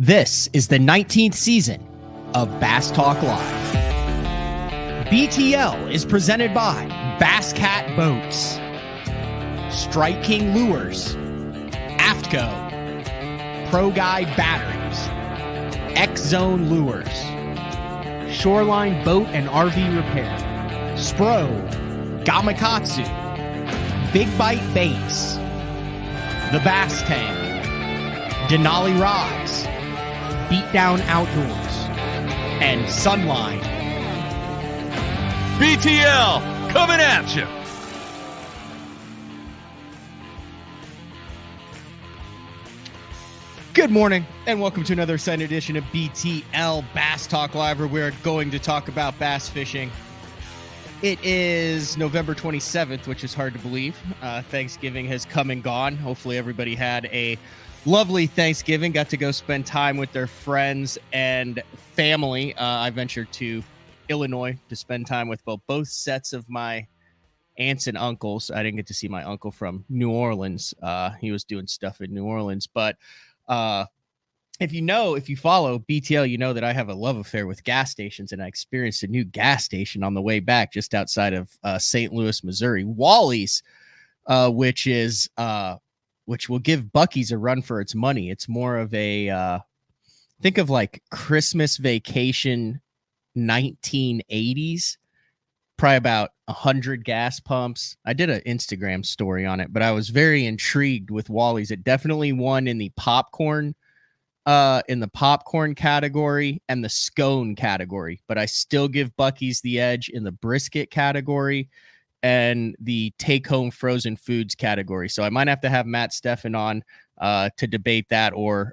This is the 19th season of Bass Talk Live. BTL is presented by Bass Cat Boats, Strike King Lures, AFTCO, Pro Guide Batteries, X Zone Lures, Shoreline Boat and RV Repair, Spro, Gamakatsu, Big Bite Baits, The Bass Tank, Denali Rods, Beatdown Outdoors, and Sunline. BTL coming at you. Good morning, and welcome to another exciting edition of BTL Bass Talk Live, where we're going to talk about bass fishing. It is November 27th, which is hard to believe. Thanksgiving has come and gone. Hopefully everybody had a lovely Thanksgiving, got to go spend time with their friends and family. I ventured to Illinois to spend time with both sets of my aunts and uncles. I didn't get to see my uncle from New Orleans. He was doing stuff in New Orleans, but if you follow BTL, you know that I have a love affair with gas stations, and I experienced a new gas station on the way back just outside of St. Louis, Missouri, Wally's, which will give Buc-ee's a run for its money. It's more of a think of like Christmas Vacation 1980s, probably about 100 gas pumps. I did an Instagram story on it, but I was very intrigued with Wally's. It definitely won in the popcorn category and the scone category, but I still give Buc-ee's the edge in the brisket category and the take-home frozen foods category. So I might have to have Matt Steffen on to debate that, or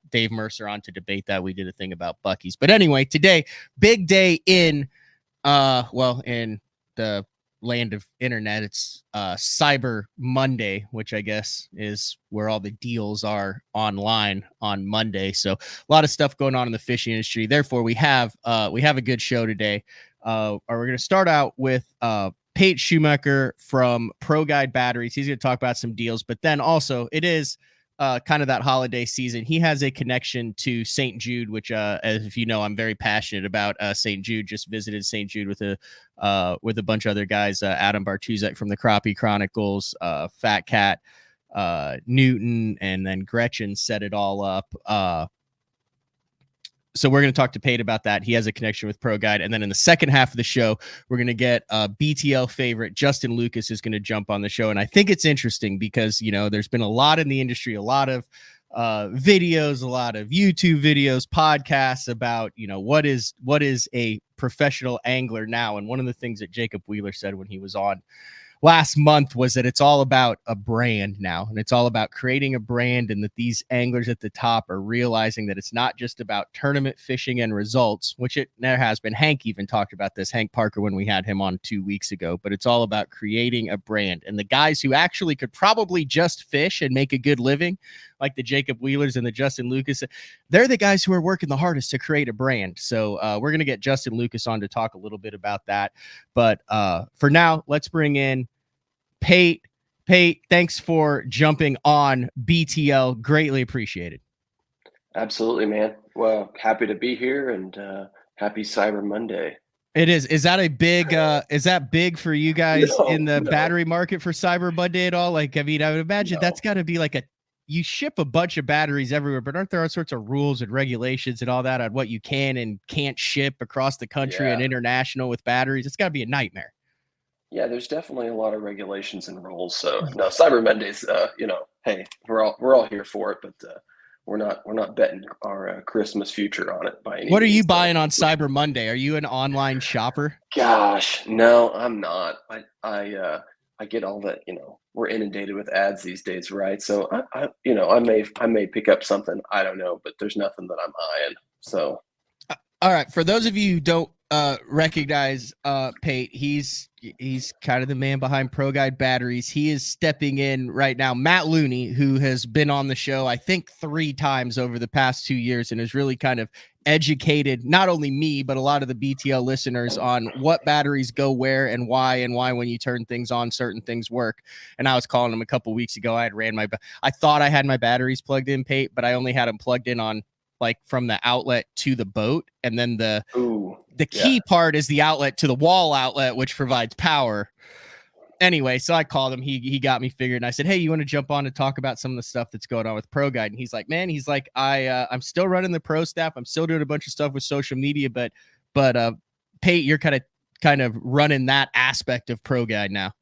Dave Mercer on to debate that. We did a thing about Buc-ee's. But anyway, today, big day in the land of internet. It's Cyber Monday, which I guess is where all the deals are online on Monday. So a lot of stuff going on in the fishing industry. Therefore, we have a good show today. We're going to start out with Pate Shumaker from Pro Guide Batteries. He's going to talk about some deals, but then also it is kind of that holiday season. He has a connection to St. Jude, which, as if you know, I'm very passionate about. St. Jude. Just visited St. Jude with a bunch of other guys, Adam Bartuzek from the Crappie Chronicles, Fat Cat, Newton, and then Gretchen set it all up. So we're going to talk to Pate about that. He has a connection with Pro Guide. And then in the second half of the show, we're going to get BTL favorite Justin Lucas is going to jump on the show. And I think it's interesting because, you know, there's been a lot in the industry, a lot of videos, a lot of YouTube videos, podcasts about, you know, what is a professional angler now. And one of the things that Jacob Wheeler said when he was on last month was that it's all about a brand now, and it's all about creating a brand, and that these anglers at the top are realizing that it's not just about tournament fishing and results, which it never has been. Hank even talked about this, Hank Parker, when we had him on 2 weeks ago, but it's all about creating a brand. And the guys who actually could probably just fish and make a good living, like the Jacob Wheelers and the Justin Lucas, they're the guys who are working the hardest to create a brand. So we're going to get Justin Lucas on to talk a little bit about that. But for now, let's bring in Pate, thanks for jumping on BTL. Greatly appreciated. Absolutely, man. Well, happy to be here, and happy Cyber Monday. It is. Is that a big? Is that big for you guys in the battery market for Cyber Monday at all? Like, I mean, I would imagine that's got to be like you ship a bunch of batteries everywhere, but aren't there all sorts of rules and regulations and all that on what you can and can't ship across the country and international with batteries? It's got to be a nightmare. Yeah, there's definitely a lot of regulations and rules. So no, Cyber Mondays, hey, we're all here for it, but we're not betting our Christmas future on it by any means. What are you buying on Cyber Monday? Are you an online shopper? Gosh, no, I'm not. I get all that, we're inundated with ads these days, right? So I may pick up something, I don't know, but there's nothing that I'm eyeing. So all right, for those of you who don't recognize Pate, he's kind of the man behind Pro Guide Batteries. He is stepping in right now. Matt Looney, who has been on the show, I think 3 times over the past 2 years, and has really kind of educated not only me, but a lot of the BTL listeners on what batteries go where and why when you turn things on, certain things work. And I was calling him a couple weeks ago. I thought I had my batteries plugged in, Pate, but I only had them plugged in on like from the outlet to the boat, and then the yeah. key part is the outlet to the wall outlet, which provides power. Anyway, so I called him. He got me figured, and I said, "Hey, you want to jump on and talk about some of the stuff that's going on with Pro Guide?" And he's like, "Man, he's like, I'm still running the pro staff. I'm still doing a bunch of stuff with social media, but Pate, you're kind of running that aspect of Pro Guide now."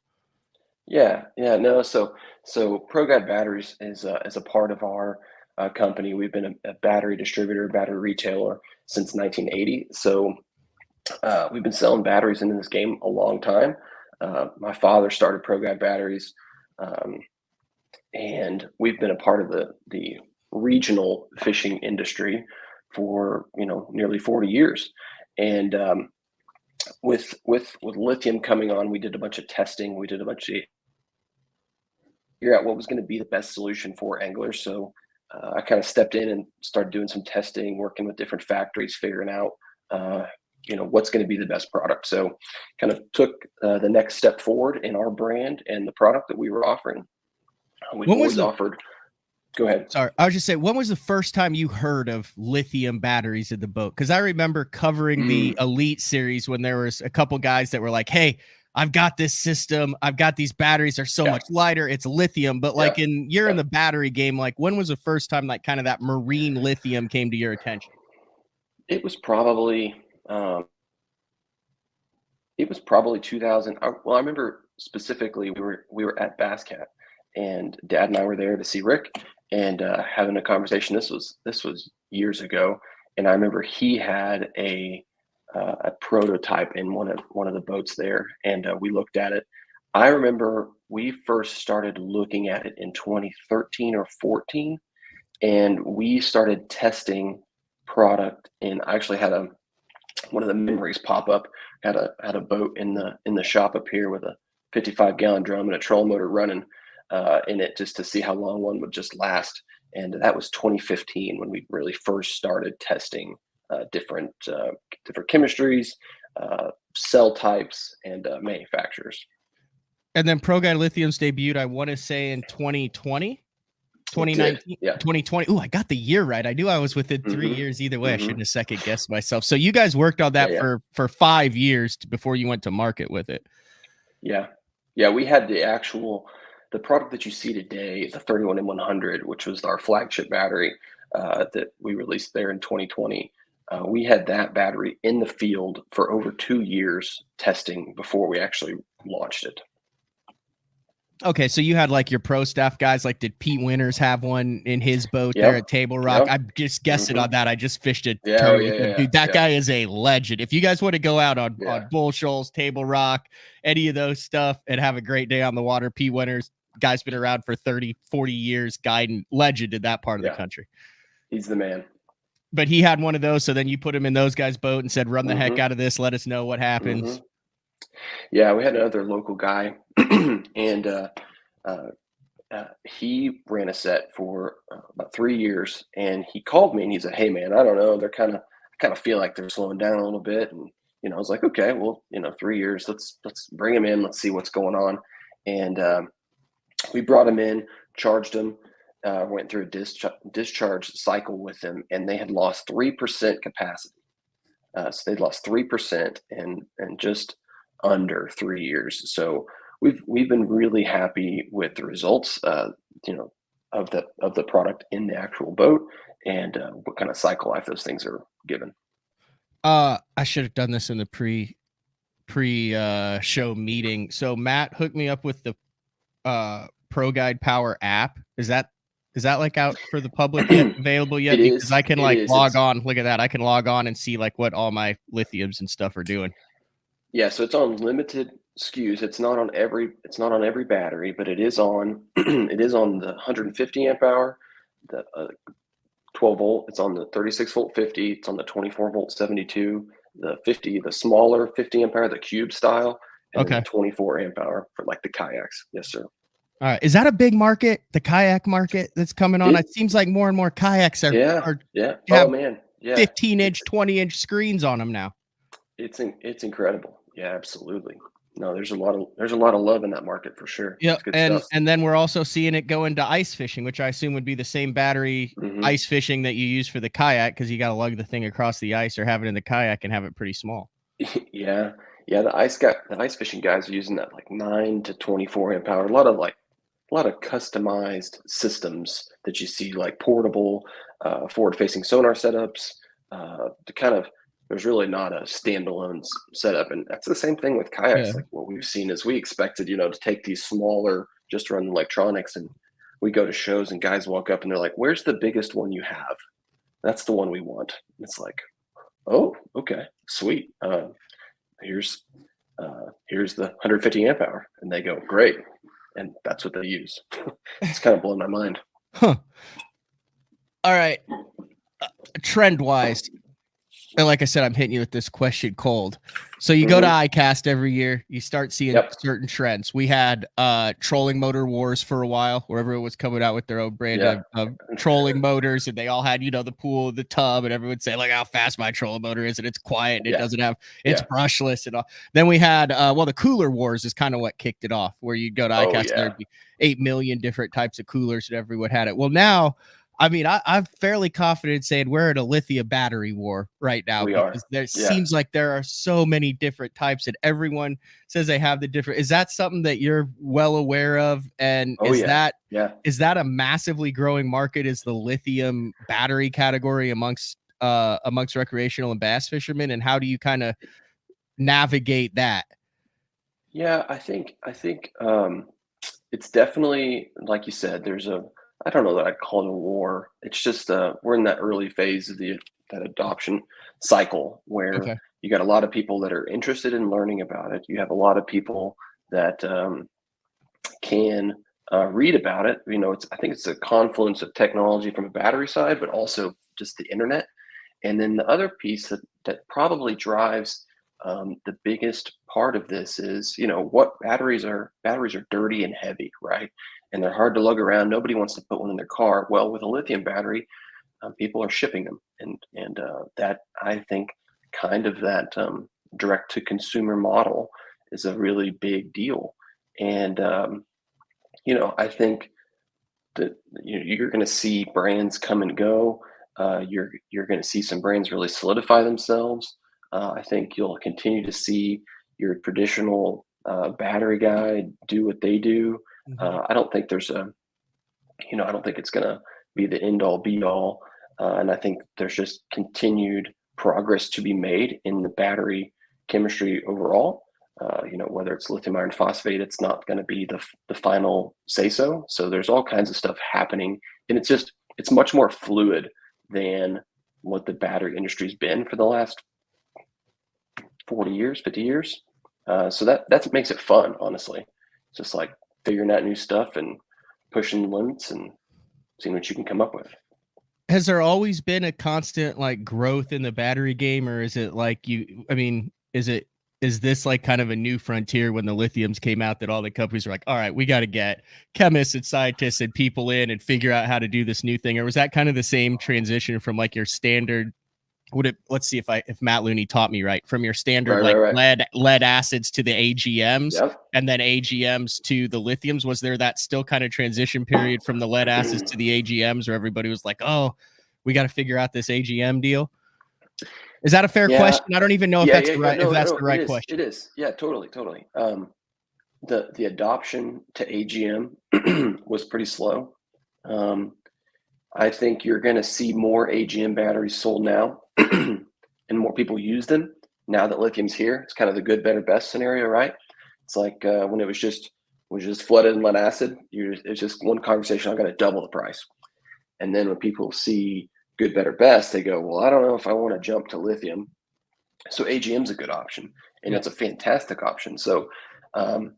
Yeah, no. So Pro Guide Batteries is a part of our company. We've been a battery distributor, battery retailer since 1980. So we've been selling batteries into this game a long time. My father started Pro Guide Batteries, and we've been a part of the regional fishing industry for nearly 40 years. And with lithium coming on, we did a bunch of testing. We did a bunch of figure out what was going to be the best solution for anglers. So I kind of stepped in and started doing some testing, working with different factories, figuring out what's going to be the best product. So kind of took the next step forward in our brand and the product that we were offering. We've always offered. Go ahead. Sorry, I was just saying, when was the first time you heard of lithium batteries in the boat? Because I remember covering the Elite series when there was a couple guys that were like, "Hey, I've got this system. I've got these batteries. They're so much lighter. It's lithium." But like you're in the battery game. Like, when was the first time like kind of that marine lithium came to your attention? It was probably 2000. Well, I remember specifically we were at Bass Cat, and Dad and I were there to see Rick and having a conversation. This was years ago, and I remember he had a prototype in one of the boats there, and we looked at it. I remember we first started looking at it in 2013 or 14, and we started testing product. And I actually had one of the memories pop up. Had a boat in the shop up here with a 55-gallon drum and a trolling motor running in it, just to see how long one would just last. And that was 2015 when we really first started testing different chemistries, cell types, and manufacturers. And then Pro Guide Lithium's debuted, I want to say, in 2020, 2019, 2020. Ooh, I got the year right. I knew I was within 3 years either way. I shouldn't have second guessed myself. So you guys worked on that for 5 years before you went to market with it. Yeah. We had the product that you see today, the 31M100, which was our flagship battery that we released there in 2020. We had that battery in the field for over 2 years testing before we actually launched it. Okay, so you had like your pro staff guys. Like, did Pete Winters have one in his boat there at Table Rock? I'm just guessing on that. I just fished it. Dude, that guy is a legend. If you guys want to go out on Bull Shoals, Table Rock, any of those stuff, and have a great day on the water, Pete Winters, guy's been around for 30, 40 years, guiding legend in that part of the country. He's the man. But he had one of those, so then you put him in those guys' boat and said, "Run the heck out of this. Let us know what happens." Yeah, we had another local guy, and he ran a set for about 3 years, and he called me and he said, "Hey man, I don't know. I kind of feel like they're slowing down a little bit." And I was like, "Okay, well, 3 years. Let's bring him in. Let's see what's going on." And we brought him in, charged him, went through a discharge cycle with them, and they had lost 3% capacity. So they'd lost 3% in just under 3 years. So we've been really happy with the results, of the product in the actual boat, and what kind of cycle life those things are given. I should have done this in the pre show meeting. So Matt hooked me up with the Pro Guide Power app. Is that like out for the public yet, available yet? Because I can log on. Look at that. I can log on and see like what all my lithiums and stuff are doing. Yeah, so it's on limited SKUs. It's not on every battery, but it is on it is on the 150 amp hour, the 12 volt. It's on the 36 volt 50. It's on the 24 volt 72, the 50, the smaller 50 amp hour, the cube style, and the 24 amp hour for like the kayaks. Yes, sir. All right. Is that a big market, the kayak market that's coming on? It seems like more and more kayaks are. Oh man. Yeah. 15-inch, 20-inch screens on them now. It's incredible. Yeah, absolutely. No, there's a lot of love in that market for sure. Yeah, It's good and stuff. then we're also seeing it go into ice fishing, which I assume would be the same battery Hmm. ice fishing that you use for the kayak, because you got to lug the thing across the ice or have it in the kayak and have it pretty small. Yeah, yeah. The ice fishing guys are using that like 9 to 24 amp hour. A lot of customized systems that you see, like portable, forward-facing sonar setups. To kind of, there's really not a standalone setup, and that's the same thing with Yeah. kayaks. Like what we've seen is we expected, to take these smaller, just run electronics, and we go to shows and guys walk up and they're like, "Where's the biggest one you have? That's the one we want." It's like, "Oh, okay, sweet. Here's here's the 150 amp hour," and they go, "Great," and that's what they use. It's kind of blown my mind. Huh. All right. Trend wise, and like I said, I'm hitting you with this question cold. So you go to Hmm. ICAST every year, you start seeing Yep. certain trends. We had trolling motor wars for a while, where everyone was coming out with their own brand Yeah. of trolling motors, and they all had, the pool, the tub, and everyone would say, like, how fast my trolling motor is, and it's quiet, and it Yeah. doesn't have, it's Yeah. brushless and all. Then we had the cooler wars is kind of what kicked it off, where you'd go to Oh ICAST and yeah. there'd be 8 million different types of coolers, and everyone had it. Well, now I mean, I'm fairly confident saying we're in a lithium battery war right now, We are. because there Yeah. seems like there are so many different types, and everyone says they have the different. Is that something that you're well aware of? And Oh yeah. Yeah. is that a massively growing market? Is the lithium battery category amongst recreational and bass fishermen? And how do you kind of navigate that? Yeah. It's definitely, like you said, I don't know that I'd call it a war. It's just we're in that early phase of that adoption cycle where Okay. you got a lot of people that are interested in learning about it. You have a lot of people that can read about it. I think it's a confluence of technology from a battery side, but also just the internet. And then the other piece that probably drives the biggest part of this is, what batteries are dirty and heavy, right? And they're hard to lug around. Nobody wants to put one in their car. Well, with a lithium battery, people are shipping them, and that, I think, kind of that direct to consumer model is a really big deal. And I think that you're going to see brands come and go. You're going to see some brands really solidify themselves. I think you'll continue to see your traditional battery guy do what they do. Mhm. I don't think I don't think it's going to be the end all be all. And I think there's just continued progress to be made in the battery chemistry overall. Whether it's lithium iron phosphate, it's not going to be the final say so. So there's all kinds of stuff happening, and it's much more fluid than what the battery industry's been for the last 40 years, 50 years. So that makes it fun, honestly. It's just like figuring out new stuff and pushing the limits and seeing what you can come up with. Has there always been a constant like growth in the battery game, or is it like is this like kind of a new frontier when the lithiums came out that all the companies were like, all right, we got to get chemists and scientists and people in and figure out how to do this new thing? Or was that kind of the same transition from like your standard, let's see if Matt Looney taught me right, from your standard Right, like right, right. lead acids to the AGMs, Yep. and then AGMs to the lithiums? Was there that still kind of transition period from the lead acids to the AGMs where everybody was like, oh, we got to figure out this AGM deal? Is that a fair Yeah. question? I don't even know Yeah, yeah, yeah. if No, that's no, the it right is. It question. is. Yeah, totally, totally. The adoption to AGM was pretty slow. Um, I think you're going to see more AGM batteries sold now, and more people use them now that lithium's here. It's kind of the good, better, best scenario, right? It's like when it was just flooded in lead acid. It's just one conversation. I'm going to double the price, and then when people see good, better, best, they go, "Well, I don't know if I want to jump to lithium." So AGM is a good option, and Yeah. it's a fantastic option. So, um,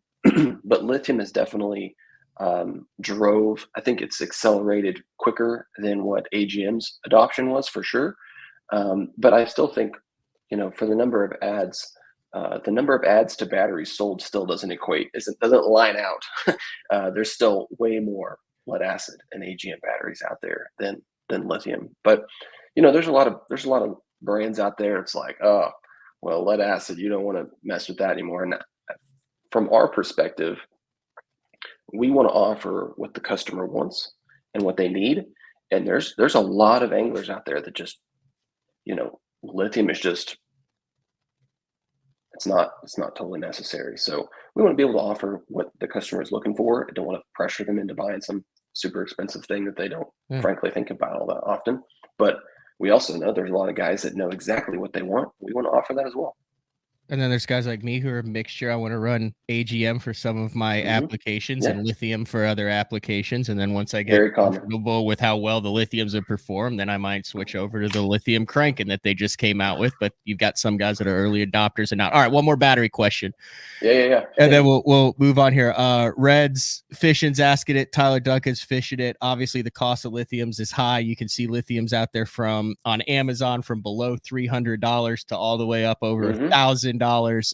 but lithium has definitely drove. I think it's accelerated quicker than what AGM's adoption was for sure. But I still think, for the number of ads to batteries sold still doesn't equate. Doesn't line out. There's still way more lead acid and AGM batteries out there than lithium. But there's a lot of brands out there. It's like, oh, well, lead acid, you don't want to mess with that anymore. And from our perspective, we want to offer what the customer wants and what they need. And there's a lot of anglers out there that just, lithium is just, it's not totally necessary. So we want to be able to offer what the customer is looking for. I don't want to pressure them into buying some super expensive thing that they don't frankly think about all that often. But we also know there's a lot of guys that know exactly what they want. We want to offer that as well. And then there's guys like me who are a mixture. I want to run AGM for some of my applications and lithium for other applications. And then once I get comfortable with how well the lithiums have performed, then I might switch over to the lithium cranking that they just came out with. But you've got some guys that are early adopters and not. All right, one more battery question. Yeah. And then we'll move on here. Reds Fishing's asking it. Tyler Duncan's fishing it. Obviously, the cost of lithiums is high. You can see lithiums out there on Amazon from below $300 to all the way up over $1,000.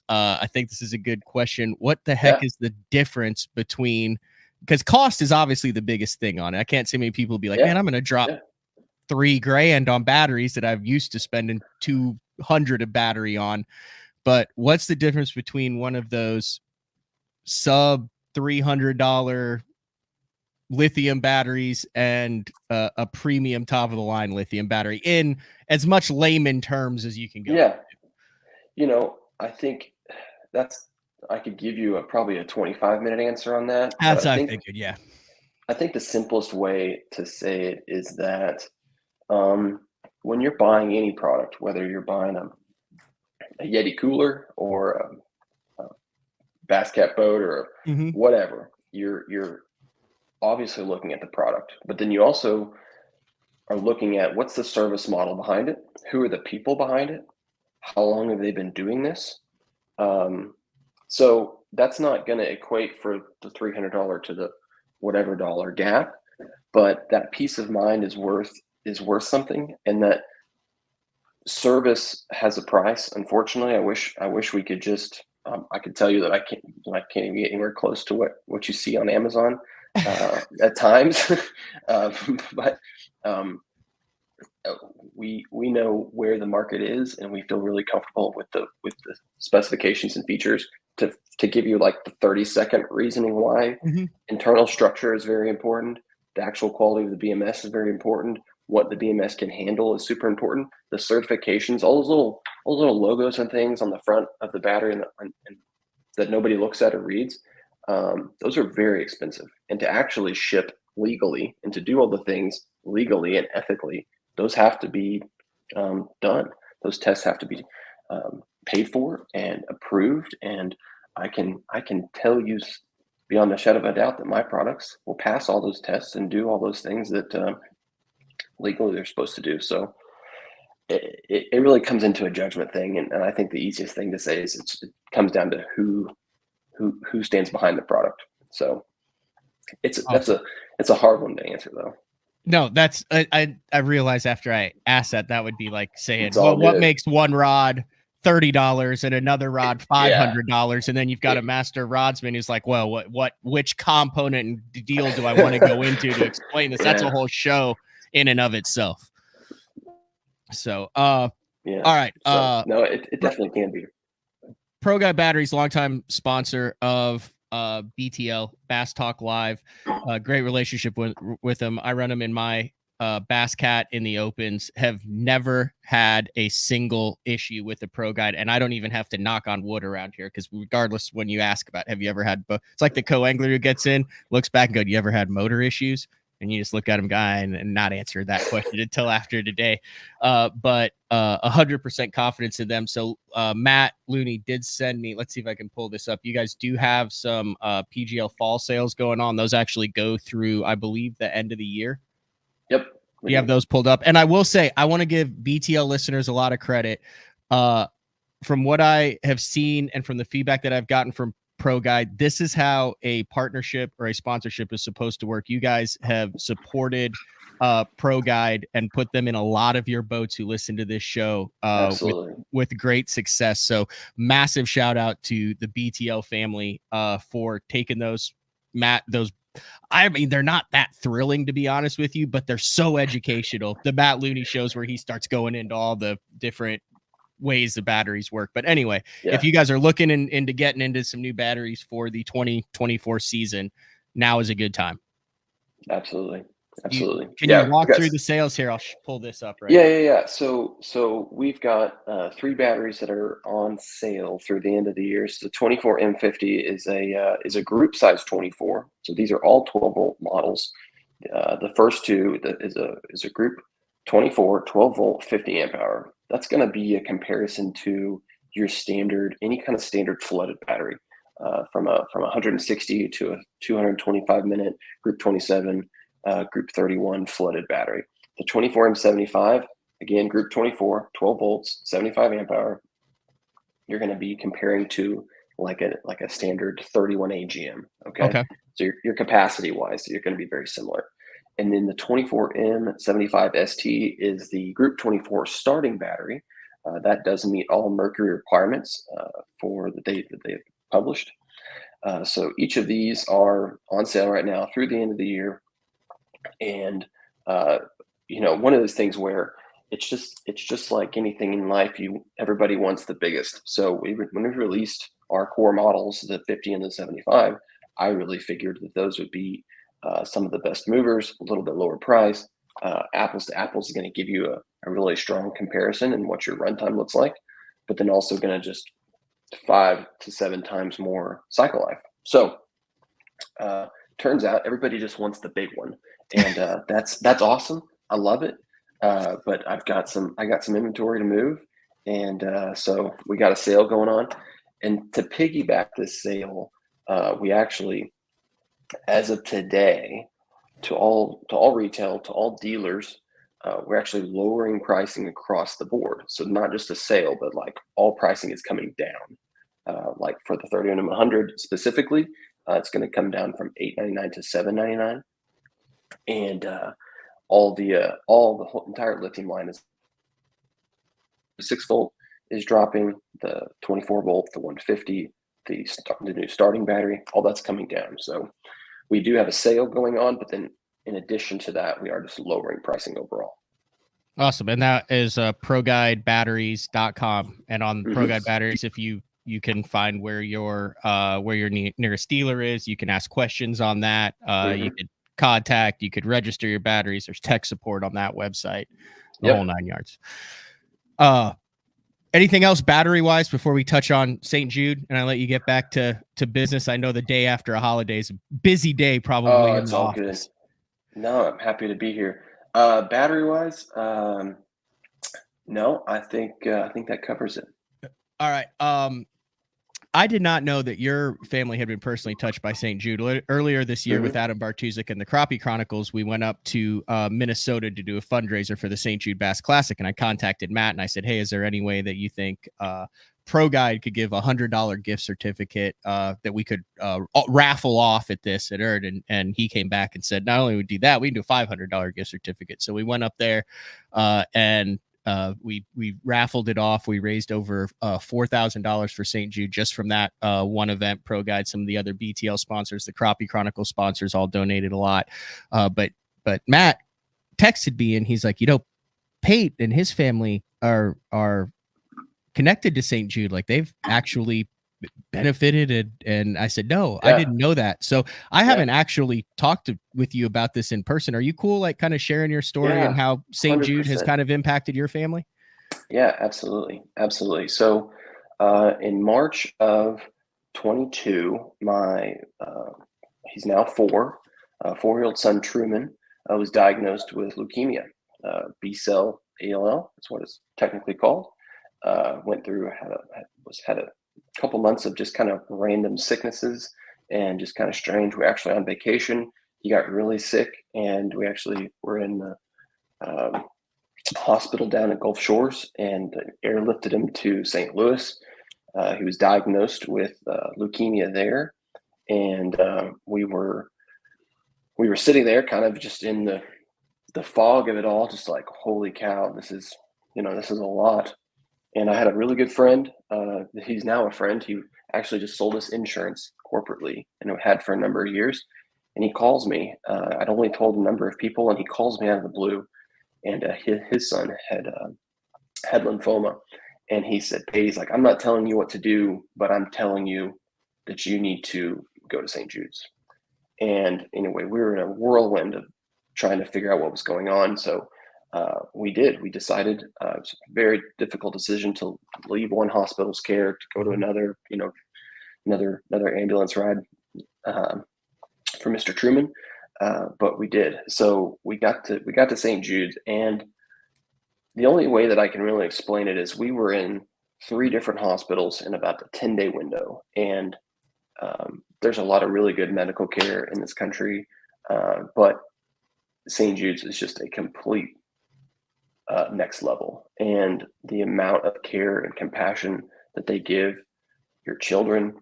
I think this is a good question. What the heck is the difference between, because cost is obviously the biggest thing on it. I can't see many people be like, man, I'm going to drop $3,000 on batteries that I've used to spending $200 a battery on. But what's the difference between one of those sub $300 lithium batteries and a premium top of the line lithium battery in as much layman terms as you can go? Yeah. I think I could give you probably a 25-minute answer on that. That's I figured, yeah. I think the simplest way to say it is that when you're buying any product, whether you're buying a Yeti cooler or a bass cat boat or whatever, you're obviously looking at the product, but then you also are looking at what's the service model behind it, who are the people behind it, how long have they been doing this. So that's not going to equate for the $300 to the whatever dollar gap, but that peace of mind is worth something, and that service has a price. Unfortunately, I wish we could just I could tell you that I can't even get anywhere close to what you see on Amazon at times. But we know where the market is, and we feel really comfortable with the specifications and features to give you like the 30-second reasoning why. Internal structure is very important. The actual quality of the BMS is very important. What the BMS can handle is super important. The certifications, all those little logos and things on the front of the battery and that nobody looks at or reads, those are very expensive. And to actually ship legally and to do all the things legally and ethically, those have to be done. Those tests have to be paid for and approved. And I can tell you beyond a shadow of a doubt that my products will pass all those tests and do all those things that legally they're supposed to do. So it really comes into a judgment thing. And I think the easiest thing to say is it comes down to who stands behind the product. So it's a hard one to answer though. No, that's I realized after I asked that would be like saying, well, what makes one rod $30 and another rod $500, and then you've got a master rodsman who's like, well, which component and deal do I want to go into to explain this? That's a whole show in and of itself. So all right. No, it definitely can be. Pro Guy Batteries, longtime sponsor of BTL, Bass Talk Live. Great relationship with them. I run them in my Bass Cat in the opens, have never had a single issue with the Pro Guide, and I don't even have to knock on wood around here, because regardless, when you ask about have you ever had, it's like the co-angler who gets in, looks back and goes, you ever had motor issues? And you just look at him, guy, and not answer that question until after today. But 100% confidence in them. So Matt Looney did send me, let's see if I can pull this up. You guys do have some PGL fall sales going on. Those actually go through, I believe, the end of the year. Yep. You have those pulled up. And I will say, I want to give BTL listeners a lot of credit. From what I have seen and from the feedback that I've gotten from Pro Guide, this is how a partnership or a sponsorship is supposed to work. You guys have supported Pro Guide and put them in a lot of your boats who listen to this show with great success. So massive shout out to the BTL family for taking those, Matt, those. I mean, they're not that thrilling, to be honest with you, but they're so educational. The Matt Looney shows where he starts going into all the different ways the batteries work. But anyway, Yeah, if you guys are looking into getting into some new batteries for the 2024 season, now is a good time. absolutely. Can you walk through the sales here? I'll pull this up right now. Yeah. So we've got 3 batteries that are on sale through the end of the year. So the 24M50 is a group size 24. So these are all 12-volt models. The first two is a group 24, 12-volt, 50 amp hour. That's going to be a comparison to your standard, any kind of standard flooded battery, from 160 to a 225 minute group 27. Group 31 flooded battery. The 24M75, again, group 24, 12 volts, 75 amp hour. You're going to be comparing to like a standard 31 AGM. Okay. So your capacity wise, you're going to be very similar. And then the 24M75 ST is the group 24 starting battery. That does meet all mercury requirements for the date that they've published. So each of these are on sale right now through the end of the year. And one of those things where it's just like anything in life, everybody wants the biggest. So when we released our core models, the 50 and the 75, I really figured that those would be some of the best movers, a little bit lower price. Apples to apples is going to give you a really strong comparison in what your runtime looks like, but then also going to just 5 to 7 times more cycle life. So turns out everybody just wants the big one. And that's awesome. I love it. But I got some inventory to move, and so we got a sale going on. And to piggyback this sale, we actually, as of today, to all retail, to all dealers, we're actually lowering pricing across the board. So not just a sale, but like all pricing is coming down. Like for the 3100 specifically, it's going to come down from $899 to $799. And all the whole entire lithium line is 6-volt is dropping, the 24-volt, the 150, the new starting battery, all that's coming down. So we do have a sale going on, but then in addition to that, we are just lowering pricing overall. Awesome. And that is ProGuideBatteries.com. And on ProGuide Batteries, if you can find where your nearest dealer is, you can ask questions on that. You could contact, you could register your batteries. There's tech support on that website, the whole 9 yards. Anything else battery wise before we touch on St. Jude and I let you get back to business? I know the day after a holiday is a busy day, probably. It's all office. Good. No, I'm happy to be here. Battery wise, no, I think that covers it. All right. I did not know that your family had been personally touched by St. Jude. Earlier this year with Adam Bartuzik and the Crappie Chronicles, we went up to Minnesota to do a fundraiser for the St. Jude Bass Classic. And I contacted Matt and I said, hey, is there any way that you think ProGuide could give $100 gift certificate that we could raffle off at this at Erd? And he came back and said, not only would we do that, we can do a $500 gift certificate. So we went up there and we raffled it off. We raised over $4,000 for St. Jude just from that one event. ProGuide, some of the other BTL sponsors, the Crappie Chronicle sponsors, all donated a lot. But Matt texted me and he's like, Pate and his family are connected to St. Jude. Like they've actually benefited. And I said, no, I didn't know that. So I haven't actually talked with you about this in person. Are you cool? Like kind of sharing your story and how St. Jude has kind of impacted your family? Yeah, absolutely. Absolutely. So in March of 22, he's now 4-year-old son, Truman, was diagnosed with leukemia, B-cell ALL. That's what it's technically called. Went through, had a couple months of just kind of random sicknesses and just kind of strange. We're actually on vacation. He got really sick, and we actually were in the hospital down at Gulf Shores and airlifted him to St. Louis. He was diagnosed with leukemia there, and we were sitting there, kind of just in the fog of it all, just like, holy cow, this is a lot. And I had a really good friend. He's now a friend. He actually just sold us insurance corporately and had for a number of years. And he calls me. I'd only told a number of people, and he calls me out of the blue. And his son had lymphoma, And he said, he's like, I'm not telling you what to do, but I'm telling you that you need to go to St. Jude's. And anyway, we were in a whirlwind of trying to figure out what was going on. So we decided, it was a very difficult decision to leave one hospital's care to go to another, another ambulance ride for Mr. Truman. But we did. So we got to St. Jude's, and the only way that I can really explain it is we were in 3 different hospitals in about a 10-day window. And there's a lot of really good medical care in this country, but St. Jude's is just a complete next level. And the amount of care and compassion that they give your children,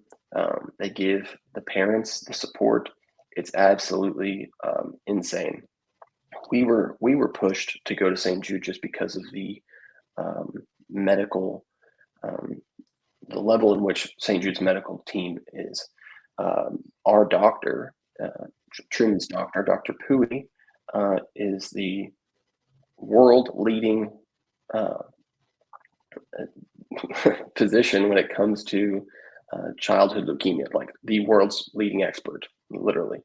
they give the parents the support. It's absolutely insane. We were pushed to go to St. Jude just because of the medical, the level in which St. Jude's medical team is. Our doctor, Truman's doctor, Dr. Pui, is the world leading physician when it comes to childhood leukemia, like the world's leading expert, literally.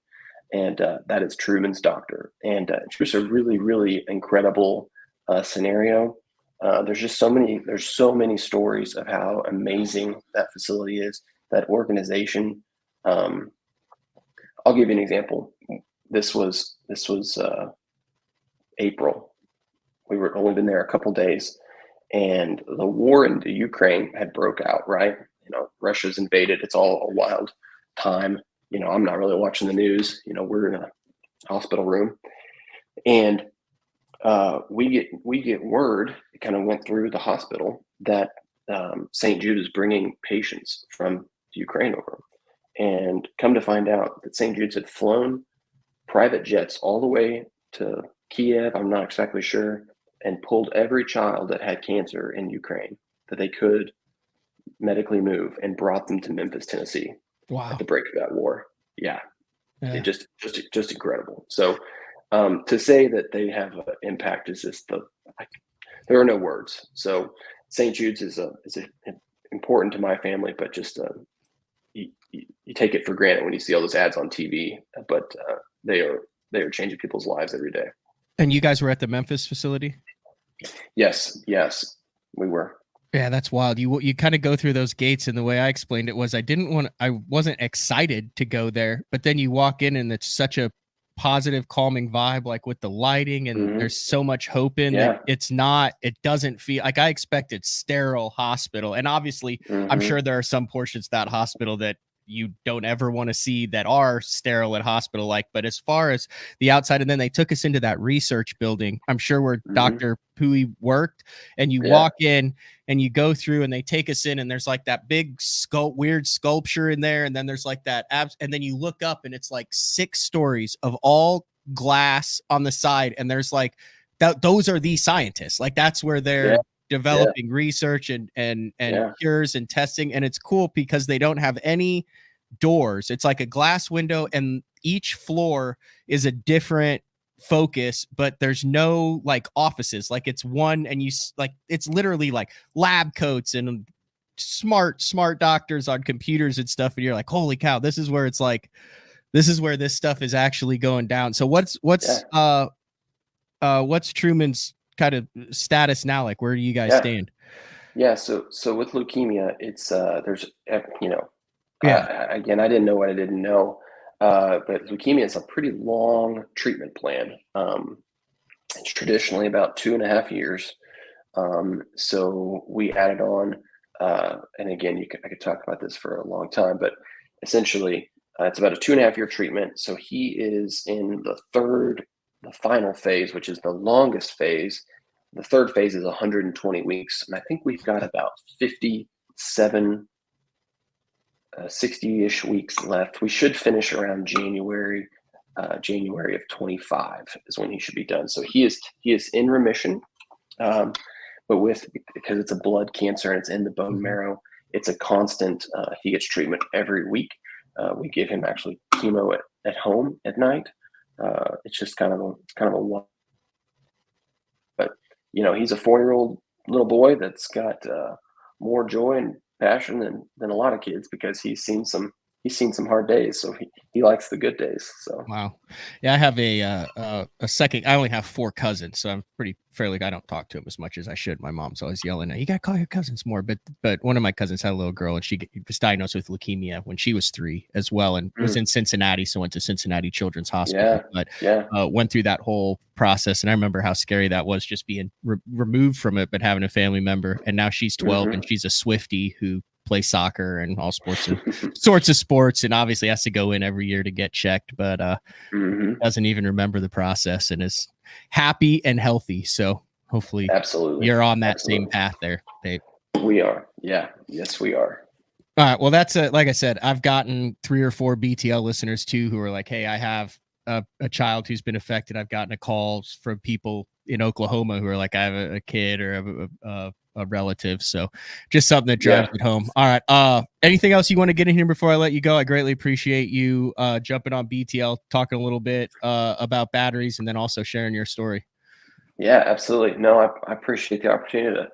And that is Truman's doctor. And it's just a really, really incredible scenario. There's so many stories of how amazing that facility is, that organization. I'll give you an example. This was April. We were only been there a couple days, and the war in the Ukraine had broke out, right? Russia's invaded. It's all a wild time. I'm not really watching the news. We're in a hospital room, and we get word. It kind of went through the hospital that St. Jude is bringing patients from Ukraine over, and come to find out that St. Jude's had flown private jets all the way to Kiev. I'm not exactly sure, and pulled every child that had cancer in Ukraine that they could medically move and brought them to Memphis, Tennessee. Wow. At the break of that war. Yeah. It just incredible. So to say that they have an impact is just there are no words. So St. Jude's is important to my family, but just you take it for granted when you see all those ads on TV, but they are changing people's lives every day. And you guys were at the Memphis facility? Yes, we were. Yeah, that's wild. You kind of go through those gates, and the way I explained it was I wasn't excited to go there, but then you walk in and it's such a positive, calming vibe, like with the lighting, and there's so much hope in that. It doesn't feel like I expected sterile hospital. And obviously I'm sure there are some portions of that hospital that you don't ever want to see that are sterile at hospital like, but as far as the outside, and then they took us into that research building, I'm sure where Dr. Pui worked, and you walk in and you go through and they take us in, and there's like that big weird sculpture in there, and then there's like that and then you look up and it's like 6 stories of all glass on the side, and there's like those are the scientists, like that's where they're developing research and cures and testing. And it's cool because they don't have any doors. It's like a glass window, and each floor is a different focus, but there's no like offices. Like it's one, and it's literally like lab coats and smart doctors on computers and stuff. And you're like, holy cow, this is where this stuff is actually going down. So what's Truman's kind of status now? Like, where do you guys stand? So with leukemia, it's there's again, I didn't know what I didn't know, but leukemia is a pretty long treatment plan. It's traditionally about 2.5 years. So we added on, and again, I could talk about this for a long time, but essentially it's about a 2.5 year treatment. So he is in the final phase, which is the longest phase. The third phase is 120 weeks. And I think we've got about 57, 60-ish weeks left. We should finish around January of 25 is when he should be done. So he is in remission, but because it's a blood cancer and it's in the bone marrow, it's a constant. He gets treatment every week. We give him actually chemo at home at night. It's just kind of a but he's a 4-year-old little boy that's got more joy and passion than a lot of kids, because he's seen some hard days, so he likes the good days. So wow, yeah, I have a second. I only have 4 cousins, so I'm pretty fairly. I don't talk to them as much as I should. My mom's always yelling, "You got to call your cousins more." But one of my cousins had a little girl, and she was diagnosed with leukemia when she was 3 as well, and was in Cincinnati, so went to Cincinnati Children's Hospital. Went through that whole process, and I remember how scary that was, just being removed from it, but having a family member. And now she's 12, and she's a Swiftie who play soccer and all sorts of sports, and obviously has to go in every year to get checked, but doesn't even remember the process and is happy and healthy. So hopefully you're on that same path there, babe. We are. Yeah. Yes, we are. All right. Well, that's like I said, I've gotten 3 or 4 BTL listeners too, who are like, hey, I have a child who's been affected. I've gotten a calls from people in Oklahoma who are like, I have a kid or a relative. So just something that drives it home. All right. Anything else you want to get in here before I let you go? I greatly appreciate you jumping on BTL, talking a little bit about batteries, and then also sharing your story. Yeah, absolutely. No, I appreciate the opportunity to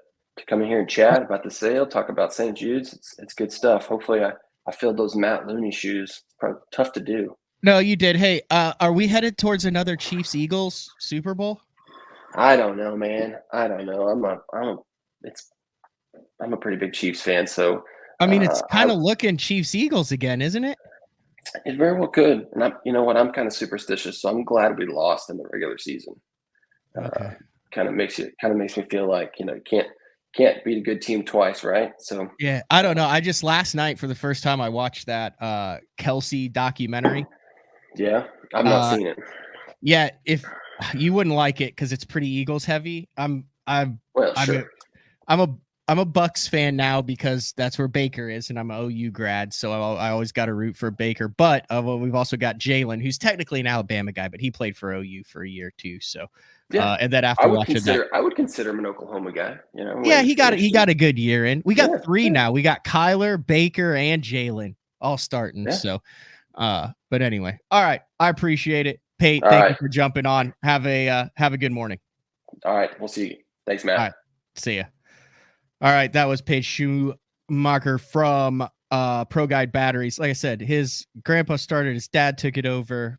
come in here and chat about the sale, talk about St. Jude's. It's good stuff. Hopefully I filled those Matt Looney shoes. It's probably tough to do. No, you did. Hey, are we headed towards another Chiefs-Eagles Super Bowl? I don't know, man. I don't know. I'm a pretty big Chiefs fan, so I mean, it's kind of looking Chiefs-Eagles again, isn't it? It very well could. And you know what? I'm kind of superstitious, so I'm glad we lost in the regular season. Okay. Kind of makes me feel like, you can't beat a good team twice, right? So yeah, I don't know. I just last night for the first time I watched that Kelsey documentary. Yeah, I've not seen it. Yeah, if you wouldn't like it because it's pretty Eagles heavy. I'm a Bucks fan now because that's where Baker is, and I'm an OU grad, so I always got to root for Baker. But we've also got Jalen, who's technically an Alabama guy, but he played for OU for a year too. So and then after watching that, I would consider him an Oklahoma guy. Yeah, he got a good year in. We got 3 now. We got Kyler, Baker, and Jalen all starting. Yeah. So, but anyway, all right. I appreciate it, Pate. Thank you for jumping on. Have a good morning. All right, we'll see you. Thanks, Matt. All right, see ya. All right, that was Pate Shumaker from Pro Guide Batteries. Like I said, his grandpa started, his dad took it over.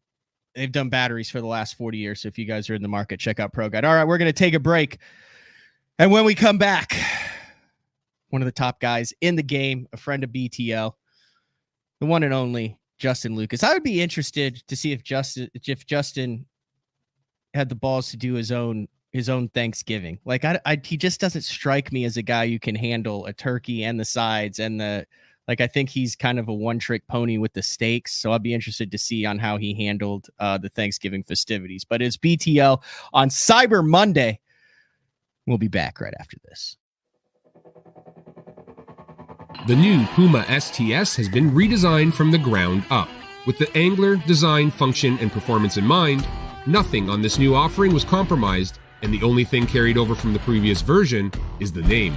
They've done batteries for the last 40 years. So if you guys are in the market, check out Pro Guide. All right, we're going to take a break. And when we come back, one of the top guys in the game, a friend of BTL, the one and only Justin Lucas. I would be interested to see if Justin had the balls to do his own Thanksgiving. Like he just doesn't strike me as a guy who can handle a turkey and the sides and I think he's kind of a one-trick pony with the steaks. So I'll be interested to see on how he handled the Thanksgiving festivities. But it's BTL on Cyber Monday. We'll be back right after this. The new Puma STS has been redesigned from the ground up. With the angler, design, function, and performance in mind, nothing on this new offering was compromised, and the only thing carried over from the previous version is the name.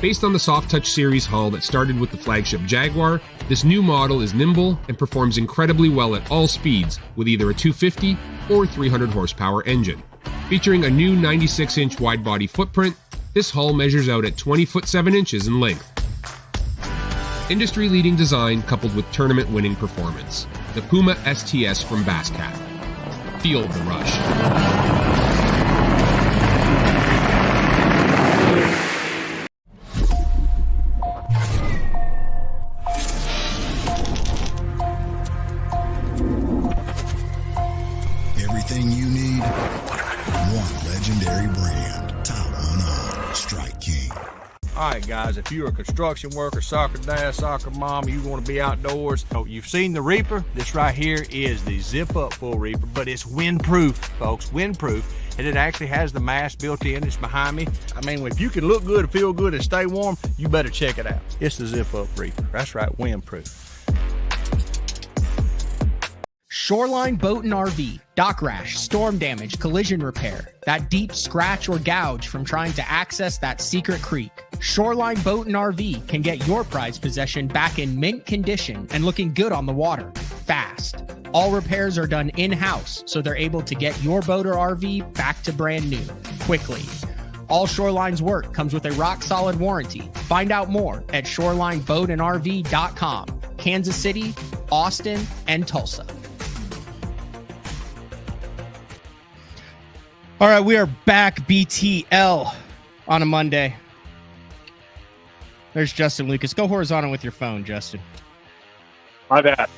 Based on the Soft Touch series hull that started with the flagship Jaguar, this new model is nimble and performs incredibly well at all speeds with either a 250 or 300 horsepower engine. Featuring a new 96-inch wide-body footprint, this hull measures out at 20 foot 7 inches in length. Industry-leading design coupled with tournament-winning performance. The Puma STS from Basscat. Feel the rush. Everything you need, one legendary brand. Top 100, Strike King. All right, guys, if you're a construction worker, soccer dad, soccer mom, you want to be outdoors, you've seen the Reaper. This right here is the zip-up full Reaper, but it's windproof, folks, windproof. And it actually has the mast built in. It's behind me. I mean, if you can look good, feel good, and stay warm, you better check it out. It's the zip-up Reaper. That's right, windproof. Shoreline Boat and RV, dock rash, storm damage, collision repair, that deep scratch or gouge from trying to access that secret creek. Shoreline Boat and RV can get your prized possession back in mint condition and looking good on the water, fast. All repairs are done in-house, so they're able to get your boat or RV back to brand new, quickly. All Shoreline's work comes with a rock-solid warranty. Find out more at shorelineboatandrv.com. Kansas City, Austin, and Tulsa. All right, we are back, BTL, on a Monday. There's Justin Lucas. Go horizontal with your phone, Justin. My bad.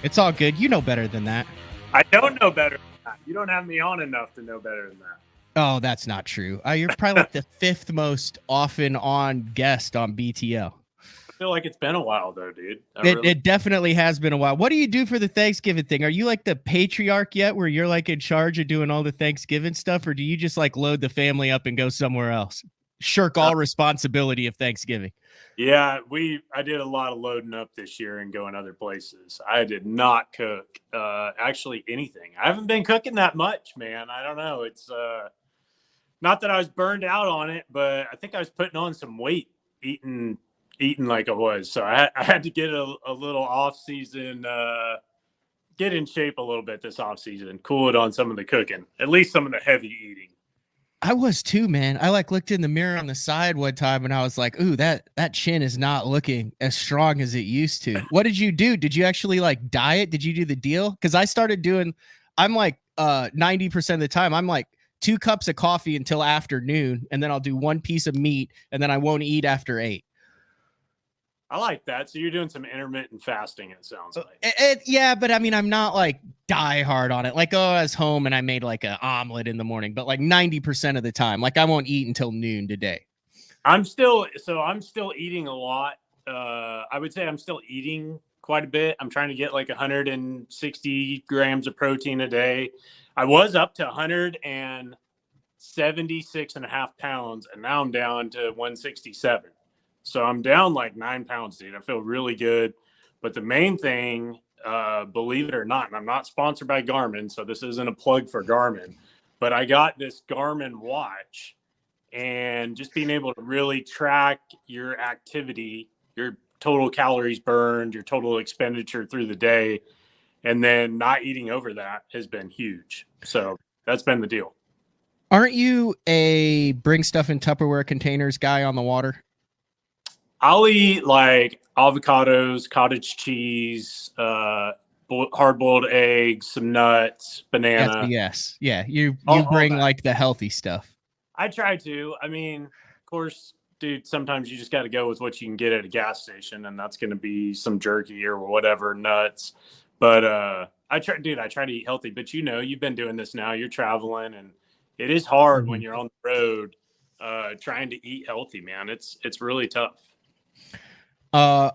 It's all good. You know better than that. I don't know better than that. You don't have me on enough to know better than that. Oh, that's not true. You're probably like the fifth most often on guest on BTL. I feel like it's been a while, though, dude. It definitely has been a while. What do you do for the Thanksgiving thing? Are you like the patriarch yet where you're like in charge of doing all the Thanksgiving stuff? Or do you just like load the family up and go somewhere else? Shirk all responsibility of Thanksgiving. Yeah, I did a lot of loading up this year and going other places. I did not cook actually anything. I haven't been cooking that much, man. I don't know. It's not that I was burned out on it, but I think I was putting on some weight eating like I was. So I had to get a little off season, get in shape a little bit this off season, cool it on some of the cooking, at least some of the heavy eating. I was too, man. I like looked in the mirror on the side one time and I was like, ooh, that chin is not looking as strong as it used to. What did you do? Did you actually like diet? Did you do the deal? Because I started doing, I'm like 90% of the time, I'm like 2 cups of coffee until afternoon, and then I'll do 1 piece of meat, and then I won't eat after 8. I like that. So you're doing some intermittent fasting, it sounds like. Yeah, but I mean, I'm not like die hard on it. Like, oh, I was home and I made like an omelet in the morning, but like 90% of the time, like I won't eat until noon today. I'm still eating a lot. I would say I'm still eating quite a bit. I'm trying to get like 160 grams of protein a day. I was up to 176.5 pounds, and now I'm down to 167. So I'm down like 9 pounds, dude. I feel really good. But the main thing, believe it or not, and I'm not sponsored by Garmin, so this isn't a plug for Garmin, but I got this Garmin watch, and just being able to really track your activity, your total calories burned, your total expenditure through the day, and then not eating over that has been huge. So that's been the deal. Aren't you a bring stuff in Tupperware containers guy on the water? I'll eat like avocados, cottage cheese, hard-boiled eggs, some nuts, banana. Yes. Yeah. You bring like the healthy stuff. I try to. I mean, of course, dude, sometimes you just got to go with what you can get at a gas station, and that's going to be some jerky or whatever, nuts. But I try to eat healthy. But you've been doing this now. You're traveling, and it is hard when you're on the road trying to eat healthy, man. It's really tough. I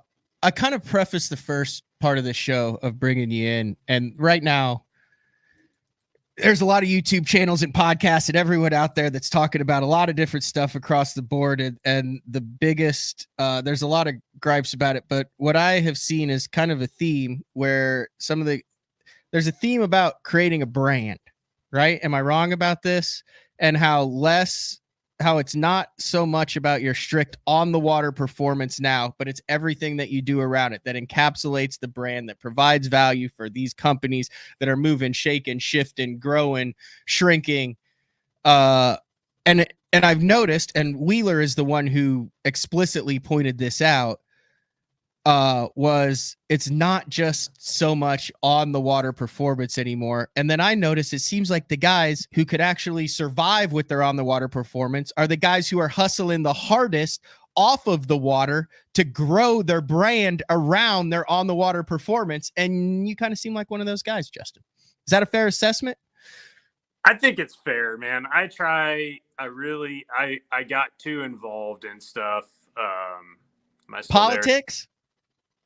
kind of preface the first part of the show of bringing you in, and right now there's a lot of YouTube channels and podcasts and everyone out there that's talking about a lot of different stuff across the board. And the biggest, there's a lot of gripes about it, but what I have seen is kind of a theme where there's a theme about creating a brand, right? Am I wrong about this? And how it's not so much about your strict on the water performance now, but it's everything that you do around it that encapsulates the brand, that provides value for these companies that are moving, shaking, shifting, growing, shrinking. And I've noticed, and Wheeler is the one who explicitly pointed this out, was it's not just so much on the water performance anymore. And then I noticed it seems like the guys who could actually survive with their on the water performance are the guys who are hustling the hardest off of the water to grow their brand around their on the water performance. And you kind of seem like one of those guys, Justin. Is that a fair assessment? I think it's fair, man. I got too involved in stuff. Politics?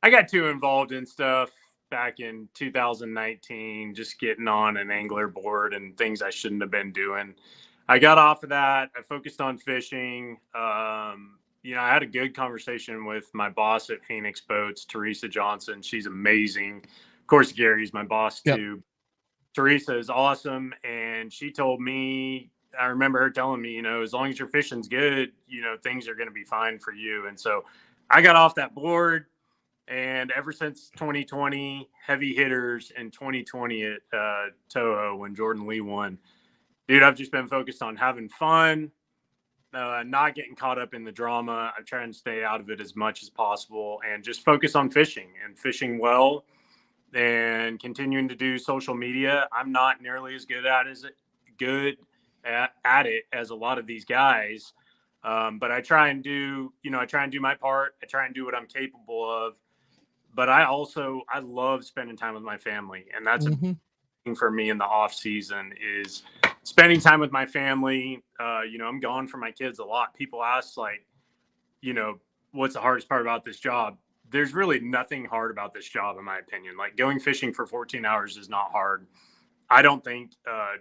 I got too involved in stuff back in 2019, just getting on an angler board and things I shouldn't have been doing. I got off of that. I focused on fishing. I had a good conversation with my boss at Phoenix Boats, Teresa Johnson. She's amazing. Of course, Gary's my boss too. Yep. Teresa is awesome. And she told me, I remember her telling me, as long as your fishing's good, things are going to be fine for you. And so I got off that board. And ever since 2020, heavy hitters in 2020 at Toho when Jordan Lee won, dude, I've just been focused on having fun, not getting caught up in the drama. I try and stay out of it as much as possible and just focus on fishing and fishing well and continuing to do social media. I'm not nearly as good at it as a lot of these guys. But I try and do my part. I try and do what I'm capable of. But I love spending time with my family. And that's a thing for me in the off season is spending time with my family. I'm gone from my kids a lot. People ask like, what's the hardest part about this job? There's really nothing hard about this job, in my opinion. Like going fishing for 14 hours is not hard. I don't think the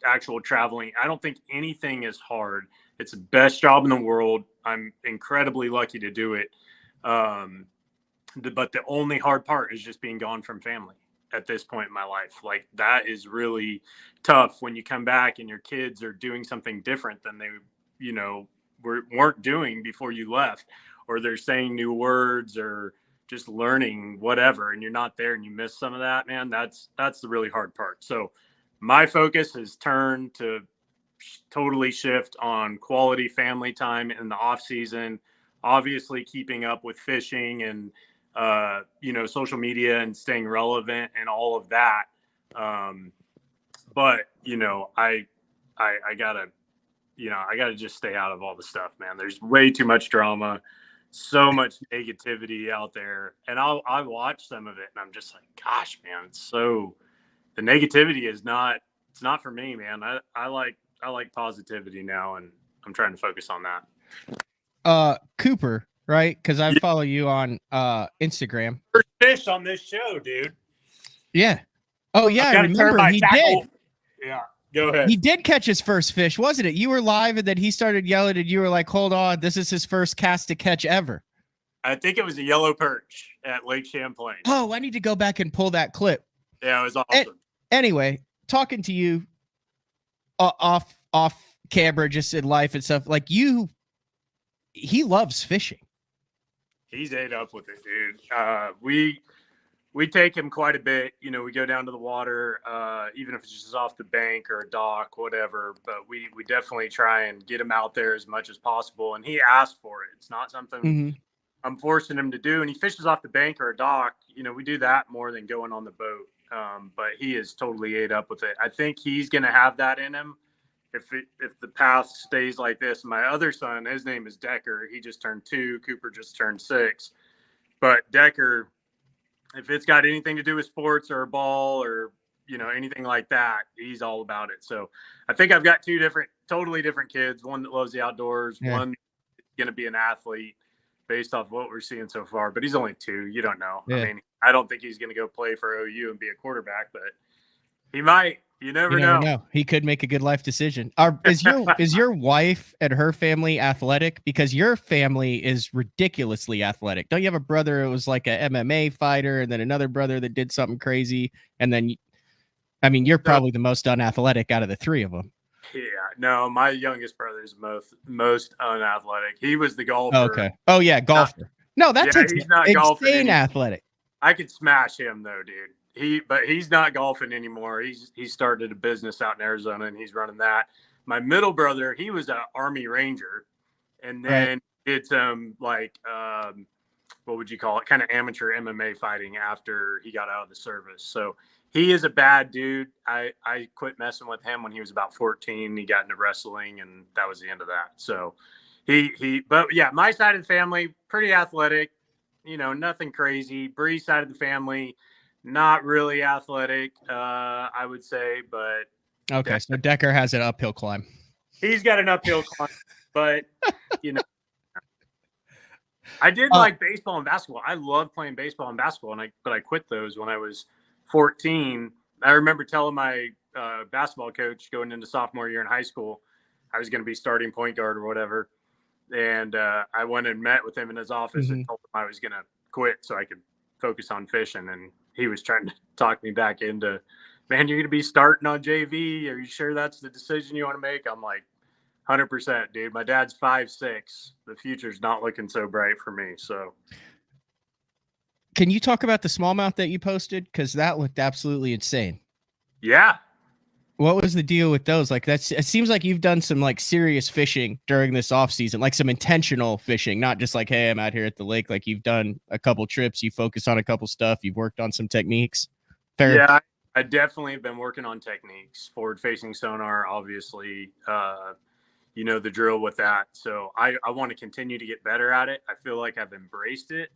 actual traveling, I don't think anything is hard. It's the best job in the world. I'm incredibly lucky to do it. But the only hard part is just being gone from family at this point in my life. Like that is really tough when you come back and your kids are doing something different than they, weren't doing before you left, or they're saying new words or just learning whatever, and you're not there and you miss some of that, man. That's the really hard part. So my focus has turned to totally shift on quality family time in the off season, obviously keeping up with fishing and, social media and staying relevant and all of that. But I gotta just stay out of all the stuff, man. There's way too much drama, so much negativity out there. And I watch some of it and I'm just like, gosh, man, the negativity it's not for me, man. I like positivity now, and I'm trying to focus on that. Cooper, right? Because I follow you on Instagram. First fish on this show, dude. Yeah. Oh yeah, I remember he did. Yeah, go ahead. He did catch his first fish, wasn't it? You were live, and then he started yelling, and you were like, "Hold on, this is his first cast to catch ever." I think it was a yellow perch at Lake Champlain. Oh, I need to go back and pull that clip. Yeah, it was awesome. Anyway, talking to you off camera, just in life and stuff, like he loves fishing. He's ate up with it, dude. We take him quite a bit. We go down to the water, even if it's just off the bank or a dock, whatever. But we definitely try and get him out there as much as possible. And he asked for it. It's not something I'm forcing him to do. And he fishes off the bank or a dock. We do that more than going on the boat. But he is totally ate up with it. I think he's going to have that in him if the path stays like this. My other son, his name is Decker. He just turned 2. Cooper just turned 6. But Decker, if it's got anything to do with sports or a ball or, anything like that, he's all about it. So I think I've got 2 totally different kids. One that loves the outdoors, one going to be an athlete based off what we're seeing so far. But he's only 2. You don't know. Yeah. I mean, I don't think he's going to go play for OU and be a quarterback, but he might. You never know. He could make a good life decision. Is your wife and her family athletic? Because your family is ridiculously athletic. Don't you have a brother who was like a MMA fighter, and then another brother that did something crazy? And then, you're probably the most unathletic out of the 3 of them. Yeah, no, my youngest brother is most unathletic. He was the golfer. Okay. Oh yeah, golfer. He's not insane athletic. I could smash him though, dude. But he's not golfing anymore. He started a business out in Arizona and he's running that. My middle brother, he was an Army Ranger, and then did some what would you call it? Kind of amateur MMA fighting after he got out of the service. So he is a bad dude. I quit messing with him when he was about 14. He got into wrestling, and that was the end of that. So but yeah, my side of the family, pretty athletic, nothing crazy. Bree's side of the family, not really athletic, I would say, but okay. So Decker has an uphill climb. He's got an uphill climb, but I did like baseball and basketball. I love playing baseball and basketball, but I quit those when I was 14. I remember telling my basketball coach going into sophomore year in high school, I was going to be starting point guard or whatever. And I went and met with him in his office and told him I was going to quit so I could focus on fishing. And he was trying to talk me back into, man, you're going to be starting on JV. Are you sure that's the decision you want to make? I'm like, 100%, dude. My dad's 5'6". The future's not looking so bright for me. So, can you talk about the smallmouth that you posted? Because that looked absolutely insane. Yeah. What was the deal with those? Like it seems like you've done some like serious fishing during this off season, like some intentional fishing, not just like, hey, I'm out here at the lake. Like you've done a couple trips, you focus on a couple stuff, you've worked on some techniques. Fair. Yeah, I definitely have been working on techniques, forward facing sonar, obviously, you know, the drill with that. So I want to continue to get better at it. I feel like I've embraced it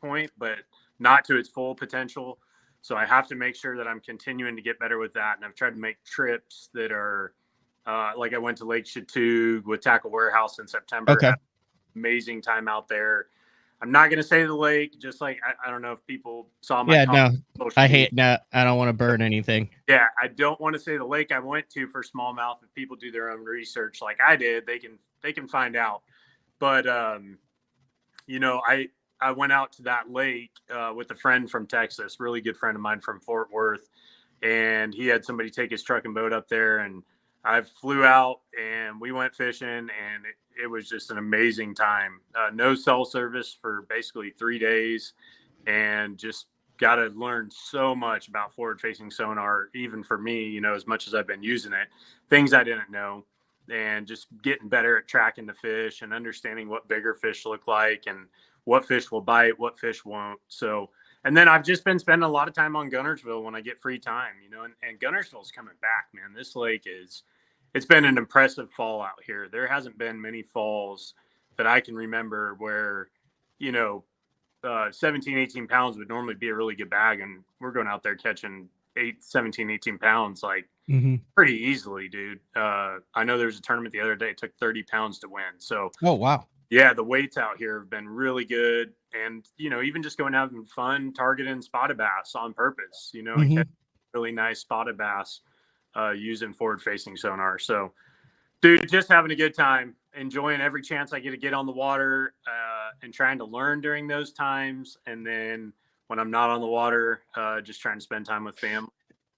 point, but not to its full potential. So I have to make sure that I'm continuing to get better with that. And I've tried to make trips that are like I went to Lake Chattooga with Tackle Warehouse in September. Okay. Amazing time out there. I'm not going to say the lake, just like, I don't know if people saw my I don't want to burn So, anything. Yeah, I don't want to say the lake I went to for smallmouth. If people do their own research like I did, they can find out. But you know, I went out to that lake with a friend from Texas, really good friend of mine from Fort Worth, and he had somebody take his truck and boat up there, and I flew out and we went fishing, and it was just an amazing time. No cell service for basically 3 days, and just got to learn so much about forward-facing sonar, even for me, you know, as much as I've been using it, things I didn't know, and just getting better at tracking the fish and understanding what bigger fish look like and what fish will bite, what fish won't. So, and then I've just been spending a lot of time on Gunnersville when I get free time, you know, and Gunnersville's coming back, man. This lake it's been an impressive fall out here. There hasn't been many falls that I can remember where, you know, 17, 18 pounds would normally be a really good bag. And we're going out there catching 17, 18 pounds, like pretty easily, dude. I know there was a tournament the other day, it took 30 pounds to win. So, oh, wow. Yeah, the weights out here have been really good. And, you know, even just going out and fun, targeting spotted bass on purpose, you know, and catching really nice spotted bass using forward-facing sonar. So, dude, just having a good time, enjoying every chance I get to get on the water and trying to learn during those times. And then when I'm not on the water, just trying to spend time with family,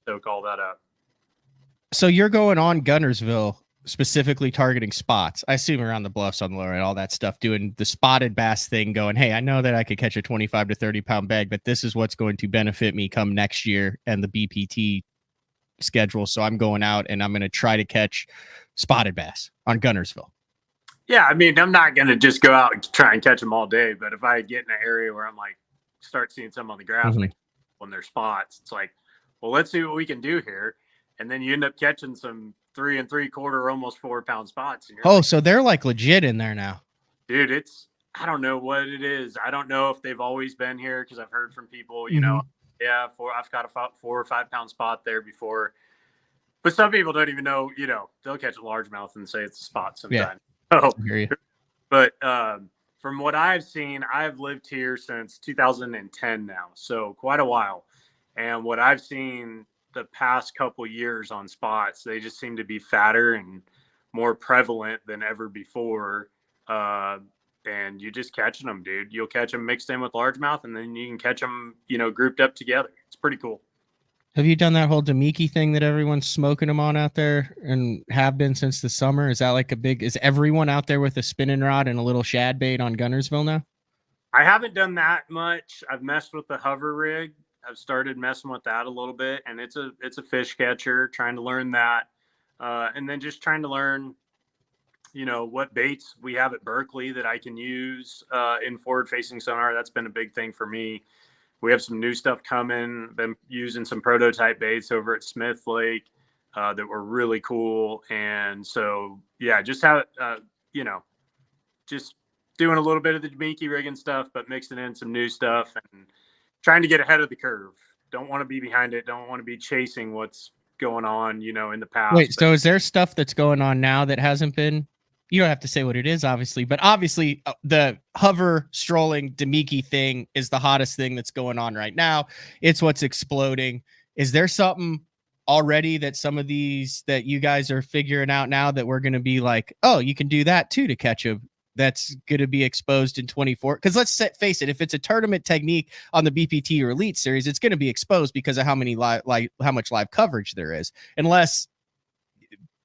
soak all that up. So you're going on Gunnersville, specifically targeting spots, I assume around the bluffs on the lower end, all that stuff, doing the spotted bass thing, going, hey, I know that I could catch a 25 to 30 pound bag, but this is what's going to benefit me come next year and the BPT schedule. So I'm going out and I'm going to try to catch spotted bass on Gunnersville. Yeah, I mean, I'm not going to just go out and try and catch them all day, but if I get in an area where I'm like, start seeing some on the grass like when they're spots, it's like, well, let's see what we can do here. And then you end up catching some 3 3/4, almost 4 pound spots. And so they're like legit in there now. Dude, I don't know what it is. I don't know if they've always been here, because I've heard from people, you know, I've got a 4 or 5 pound spot there before. But some people don't even know, you know, they'll catch a largemouth and say it's a spot sometimes. Yeah. I hear you. But from what I've seen, I've lived here since 2010 now, so quite a while. And what I've seen the past couple years on spots, they just seem to be fatter and more prevalent than ever before. And you just catching them, dude. You'll catch them mixed in with largemouth, and then you can catch them, you know, grouped up together. It's pretty cool. Have you done that whole Demiki thing that everyone's smoking them on out there and have been since the summer? Is that like is everyone out there with a spinning rod and a little shad bait on Gunnersville now? I haven't done that much. I've messed with the hover rig. I've started messing with that a little bit, and it's a fish catcher, trying to learn that. And then just trying to learn, you know, what baits we have at Berkeley that I can use in forward-facing sonar. That's been a big thing for me. We have some new stuff coming. Been using some prototype baits over at Smith Lake that were really cool. And so, yeah, just have, you know, just doing a little bit of the Demiki rigging stuff, but mixing in some new stuff and trying to get ahead of the curve. Don't want to be behind it. Don't want to be chasing what's going on, you know, in the past. Wait, so is there stuff that's going on now that hasn't been? You don't have to say what it is, obviously, but obviously the hover strolling Demiki thing is the hottest thing that's going on right now. It's what's exploding. Is there something already that some of these that you guys are figuring out now that we're going to be like, oh, you can do that too to catch a that's going to be exposed in 24? Because let's face it, if it's a tournament technique on the BPT or Elite Series, it's going to be exposed because of how much live coverage there is. Unless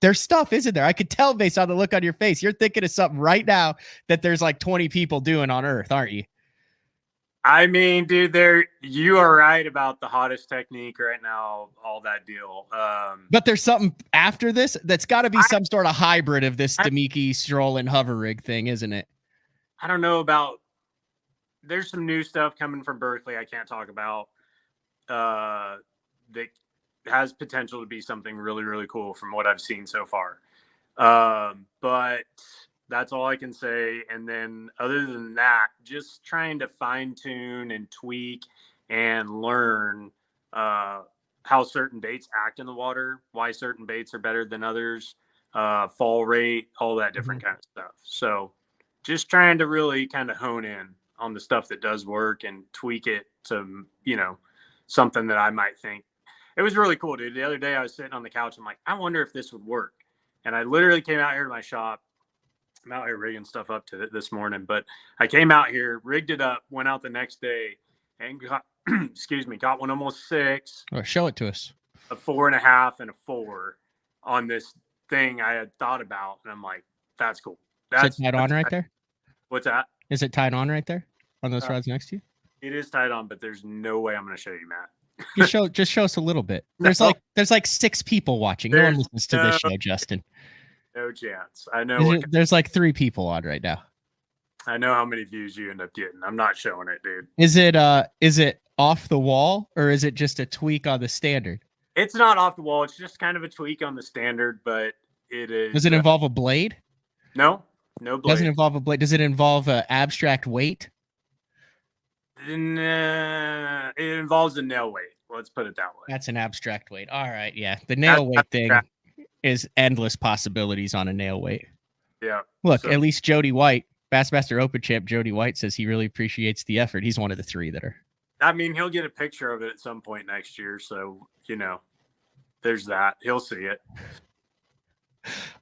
there's stuff, isn't there? I could tell based on the look on your face. You're thinking of something right now that there's like 20 people doing on Earth, aren't you? I mean, dude, you are right about the hottest technique right now, all that deal. But there's something after this that's got to be some sort of hybrid of this Demiki stroll and hover rig thing, isn't it? I don't know about. There's some new stuff coming from Berkeley I can't talk about. That has potential to be something really, really cool from what I've seen so far. But that's all I can say. And then other than that, just trying to fine tune and tweak and learn how certain baits act in the water, why certain baits are better than others, fall rate, all that different kind of stuff. So just trying to really kind of hone in on the stuff that does work and tweak it to, something that I might think. It was really cool, dude. The other day I was sitting on the couch. I'm like, I wonder if this would work. And I literally came out here to my shop. I'm out here rigging stuff up to this morning, but I came out here, rigged it up, went out the next day and got, got one almost 6. Oh, show it to us. A 4.5 and a 4 on this thing I had thought about. And I'm like, that's cool. Is it tied on right there? What's that? Is it tied on right there on those rods next to you? It is tied on, but there's no way I'm going to show you, Matt. Just show us a little bit. There's like 6 people watching. No one listens to this show, Justin. No chance. I know. There's like 3 people on right now. I know how many views you end up getting. I'm not showing it, dude. Is it off the wall or is it just a tweak on the standard? It's not off the wall. It's just kind of a tweak on the standard, but it is. Does it involve a blade? No blade. Doesn't involve a blade. Does it involve abstract weight? It involves a nail weight. Let's put it that way. That's an abstract weight. All right, yeah. The nail weight thing is endless possibilities on a nail weight. Yeah. Look, at least Jody White, Bassmaster Open champ Jody White, says he really appreciates the effort. He's one of the 3 that are. I mean, he'll get a picture of it at some point next year, so there's that. He'll see it.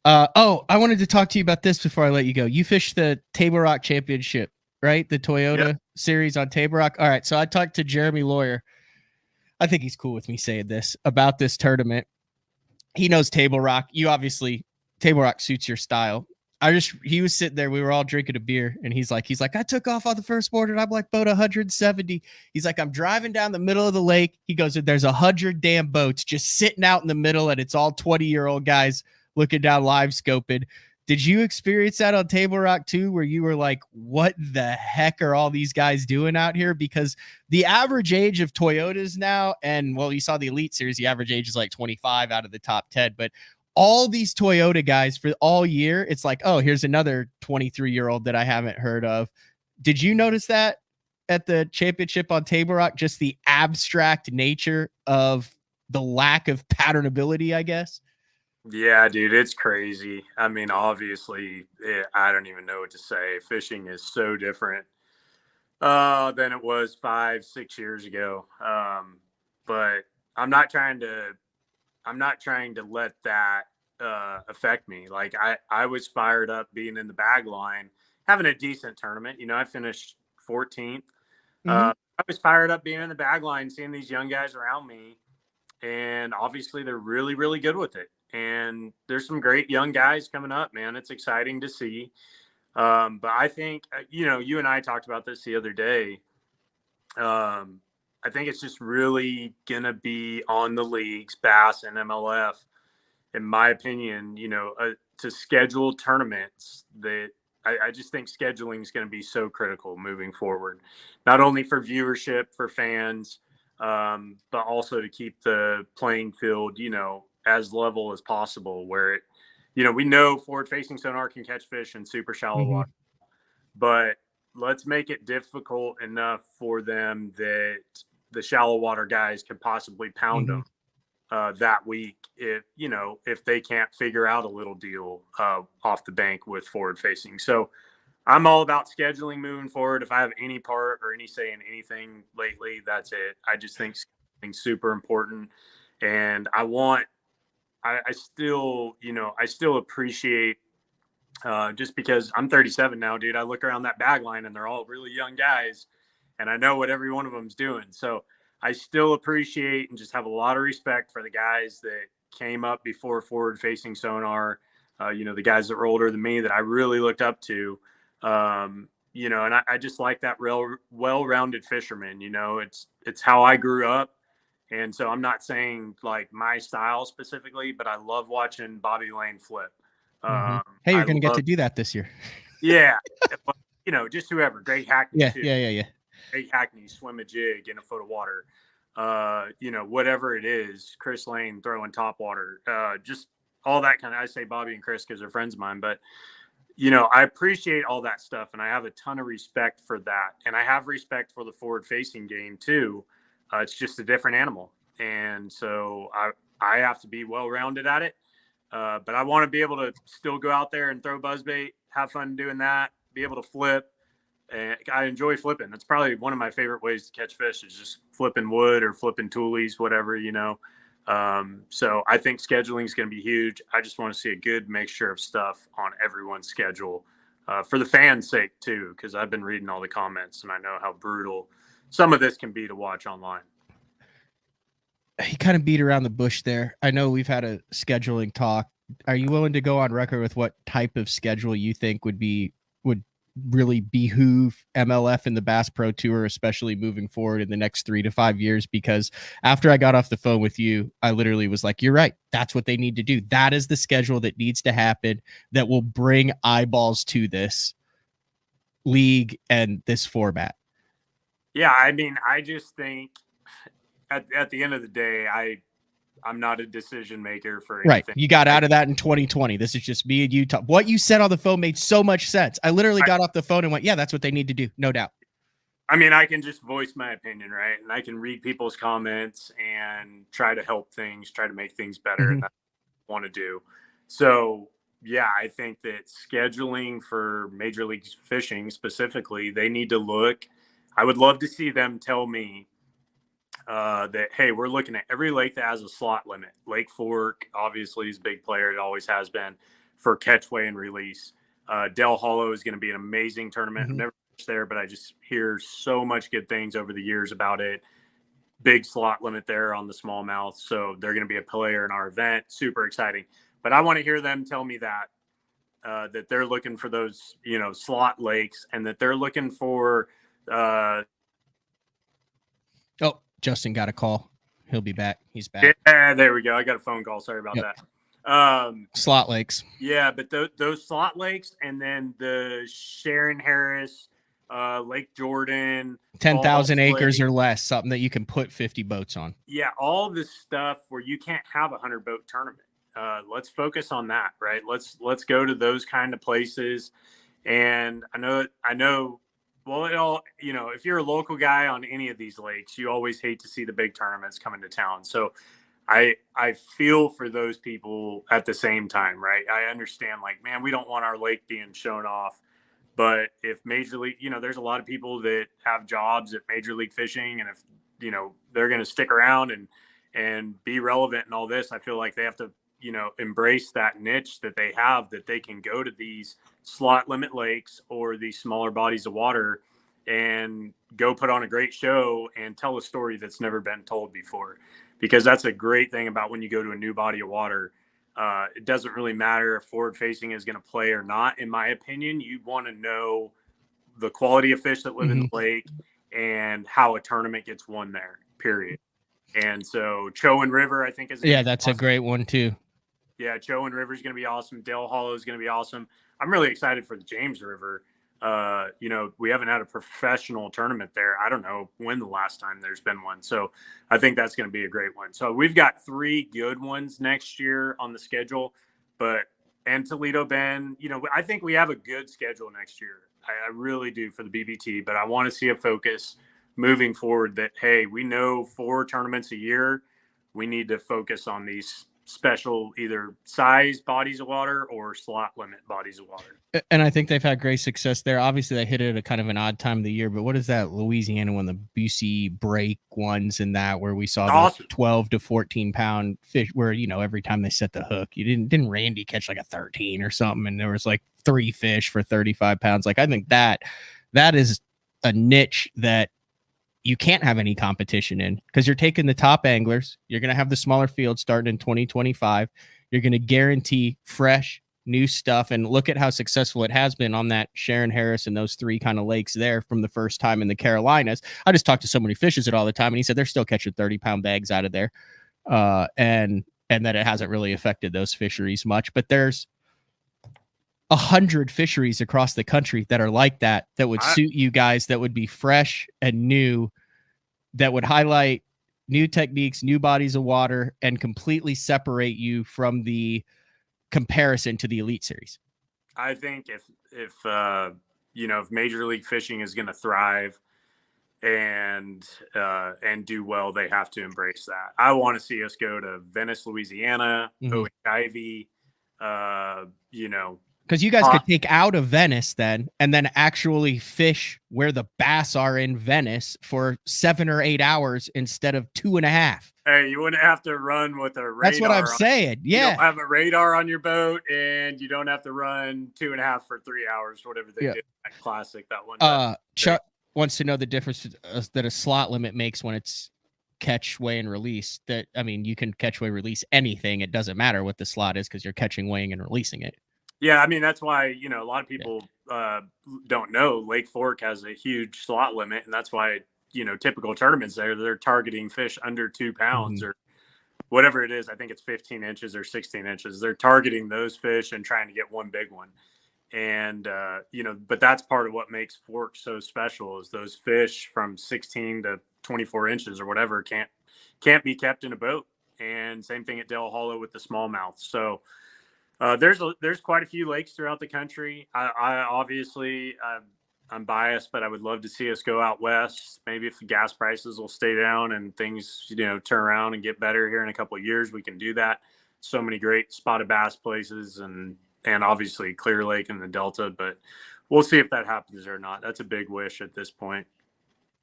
I wanted to talk to you about this before I let you go. You fished the Table Rock Championship, right? The Toyota series on Table Rock. All right, so I talked to Jeremy Lawyer. I think he's cool with me saying this about this tournament. He knows Table Rock. Table Rock suits your style. He was sitting there. We were all drinking a beer, and he's like, I took off on the first board, and I'm like, boat 170. He's like, I'm driving down the middle of the lake. He goes, there's 100 damn boats just sitting out in the middle, and it's all 20-year-old guys looking down live scoping. Did you experience that on Table Rock too, where you were like, what the heck are all these guys doing out here? Because the average age of Toyotas now, and well, you saw the Elite Series, the average age is like 25 out of the top 10, but all these Toyota guys for all year, it's like, oh, here's another 23-year-old that I haven't heard of. Did you notice that at the championship on Table Rock, just the abstract nature of the lack of patternability, I guess? Yeah, dude, it's crazy. I mean, obviously, I don't even know what to say. Fishing is so different than it was 5-6 years ago. But I'm not trying to let that affect me. Like I was fired up being in the bag line, having a decent tournament. I finished 14th. I was fired up being in the bag line, seeing these young guys around me, and obviously they're really, really good with it. And there's some great young guys coming up, man. It's exciting to see. But I think, you and I talked about this the other day. I think it's just really going to be on the leagues, Bass and MLF, in my opinion, to schedule tournaments that I just think scheduling is going to be so critical moving forward, not only for viewership, for fans, but also to keep the playing field, as level as possible, where it, we know forward facing sonar can catch fish in super shallow water, but let's make it difficult enough for them that the shallow water guys could possibly pound them that week if they can't figure out a little deal off the bank with forward facing. So I'm all about scheduling moving forward. If I have any part or any say in anything lately, that's it. I just think scheduling super important, and I still appreciate, just because I'm 37 now, dude, I look around that bag line and they're all really young guys, and I know what every one of them's doing. So I still appreciate and just have a lot of respect for the guys that came up before forward facing sonar, the guys that were older than me that I really looked up to, and I just like that real well-rounded fisherman. It's how I grew up. And so I'm not saying like my style specifically, but I love watching Bobby Lane flip. Hey, you're going to get to do that this year. Yeah. Just whoever. Greg Hackney Yeah, too. yeah. Greg Hackney swim a jig in a foot of water. Whatever it is, Chris Lane throwing top water, just all that kind of, I say Bobby and Chris because they're friends of mine, but I appreciate all that stuff, and I have a ton of respect for that. And I have respect for the forward-facing game too. It's just a different animal, and so I have to be well-rounded at it. But I want to be able to still go out there and throw buzzbait, have fun doing that, be able to flip. And I enjoy flipping. That's probably one of my favorite ways to catch fish is just flipping wood or flipping toolies, whatever. So I think scheduling is going to be huge. I just want to see a good mixture of stuff on everyone's schedule for the fans' sake too, because I've been reading all the comments and I know how brutal some of this can be to watch online. He kind of beat around the bush there. I know we've had a scheduling talk. Are you willing to go on record with what type of schedule you think would really behoove MLF and the Bass Pro Tour, especially moving forward in the next 3 to 5 years? Because after I got off the phone with you, I literally was like, you're right. That's what they need to do. That is the schedule that needs to happen that will bring eyeballs to this league and this format. Yeah. I mean, I just think at the end of the day, I'm not a decision maker for anything. Right. You got out of that in 2020. This is just me and you. What you said on the phone made so much sense. I literally got off the phone and went, yeah, that's what they need to do. No doubt. I mean, I can just voice my opinion, right? And I can read people's comments and try to help things, try to make things better. And that's what I want to do. So, yeah, I think that scheduling for Major League Fishing specifically, they need to look. I would love to see them tell me that, hey, we're looking at every lake that has a slot limit. Lake Fork, obviously, is a big player. It always has been for catch, weigh, and release. Del Hollow is going to be an amazing tournament. I've never fished there, but I just hear so much good things over the years about it. Big slot limit there on the smallmouth. So they're going to be a player in our event. Super exciting. But I want to hear them tell me that they're looking for those, slot lakes, and that they're looking for Justin got a call. He'll be back. He's back. Yeah, there we go. I got a phone call. Sorry about that. Slot lakes. Yeah, but those slot lakes, and then the Sharon Harris, Lake Jordan, 10,000 acres or less, something that you can put 50 boats on. Yeah, all this stuff where you can't have a 100-boat tournament. Let's focus on that, right? Let's go to those kind of places. And I know. Well, if you're a local guy on any of these lakes, you always hate to see the big tournaments coming to town. So I feel for those people at the same time, right? I understand, like, man, we don't want our lake being shown off. But if Major League, there's a lot of people that have jobs at Major League Fishing, and if, they're going to stick around and be relevant and all this, I feel like they have to, embrace that niche that they have, that they can go to these slot limit lakes or these smaller bodies of water and go put on a great show and tell a story that's never been told before. Because that's a great thing about when you go to a new body of water. It doesn't really matter if forward facing is going to play or not. In my opinion, you want to know the quality of fish that live in the lake and how a tournament gets won there, period. And so Chowan River, I think, is that's awesome. A great one too. Yeah, Chowan River is going to be awesome. Del Hollow is going to be awesome. I'm really excited for the James River. We haven't had a professional tournament there. I don't know when the last time there's been one. So I think that's going to be a great one. So we've got 3 good ones next year on the schedule, and Toledo Bend, I think we have a good schedule next year. I really do for the BBT, but I want to see a focus moving forward that, hey, we know 4 tournaments a year. We need to focus on these special either size bodies of water or slot limit bodies of water. And I think they've had great success there. Obviously, they hit it at a kind of an odd time of the year, but what is that Louisiana one, the Busey break ones and that where we saw the 12 to 14 pound fish where, every time they set the hook, didn't Randy catch like a 13 or something, and there was like 3 fish for 35 pounds. Like, I think that is a niche that you can't have any competition in, because you're taking the top anglers. You're going to have the smaller field starting in 2025. You're going to guarantee fresh, new stuff, and look at how successful it has been on that Sharon Harris and those 3 kind of lakes there from the first time in the Carolinas. I just talk to somebody who fishes it all the time, and he said they're still catching 30-pound bags out of there, and that it hasn't really affected those fisheries much. But there's 100 fisheries across the country that are like that would suit you guys, that would be fresh and new, that would highlight new techniques, new bodies of water, and completely separate you from the comparison to the Elite Series. I think if Major League Fishing is going to thrive and do well, they have to embrace that. I want to see us go to Venice, Louisiana, Ivy, because you guys could take out of Venice then, and then actually fish where the bass are in Venice for 7 or 8 hours instead of 2.5. Hey, you wouldn't have to run with a radar. That's what I'm saying. Yeah. You don't have a radar on your boat, and you don't have to run 2.5 for 3 hours, whatever they did. That classic, that one. Chuck wants to know the difference that a slot limit makes when it's catch, weigh, and release. You can catch, weigh, release anything. It doesn't matter what the slot is because you're catching, weighing, and releasing it. Yeah, that's why, a lot of people don't know Lake Fork has a huge slot limit, and that's why, typical tournaments they're targeting fish under 2 pounds or whatever it is. I think it's 15 inches or 16 inches. They're targeting those fish and trying to get one big one. And, but that's part of what makes Fork so special is those fish from 16 to 24 inches or whatever can't be kept in a boat. And same thing at Dale Hollow with the smallmouth. So, there's quite a few lakes throughout the country. I obviously I'm biased, but I would love to see us go out west. Maybe if the gas prices will stay down and things turn around and get better here in a couple of years, we can do that. So many great spotted bass places and obviously Clear Lake and the Delta, but we'll see if that happens or not. That's a big wish at this point.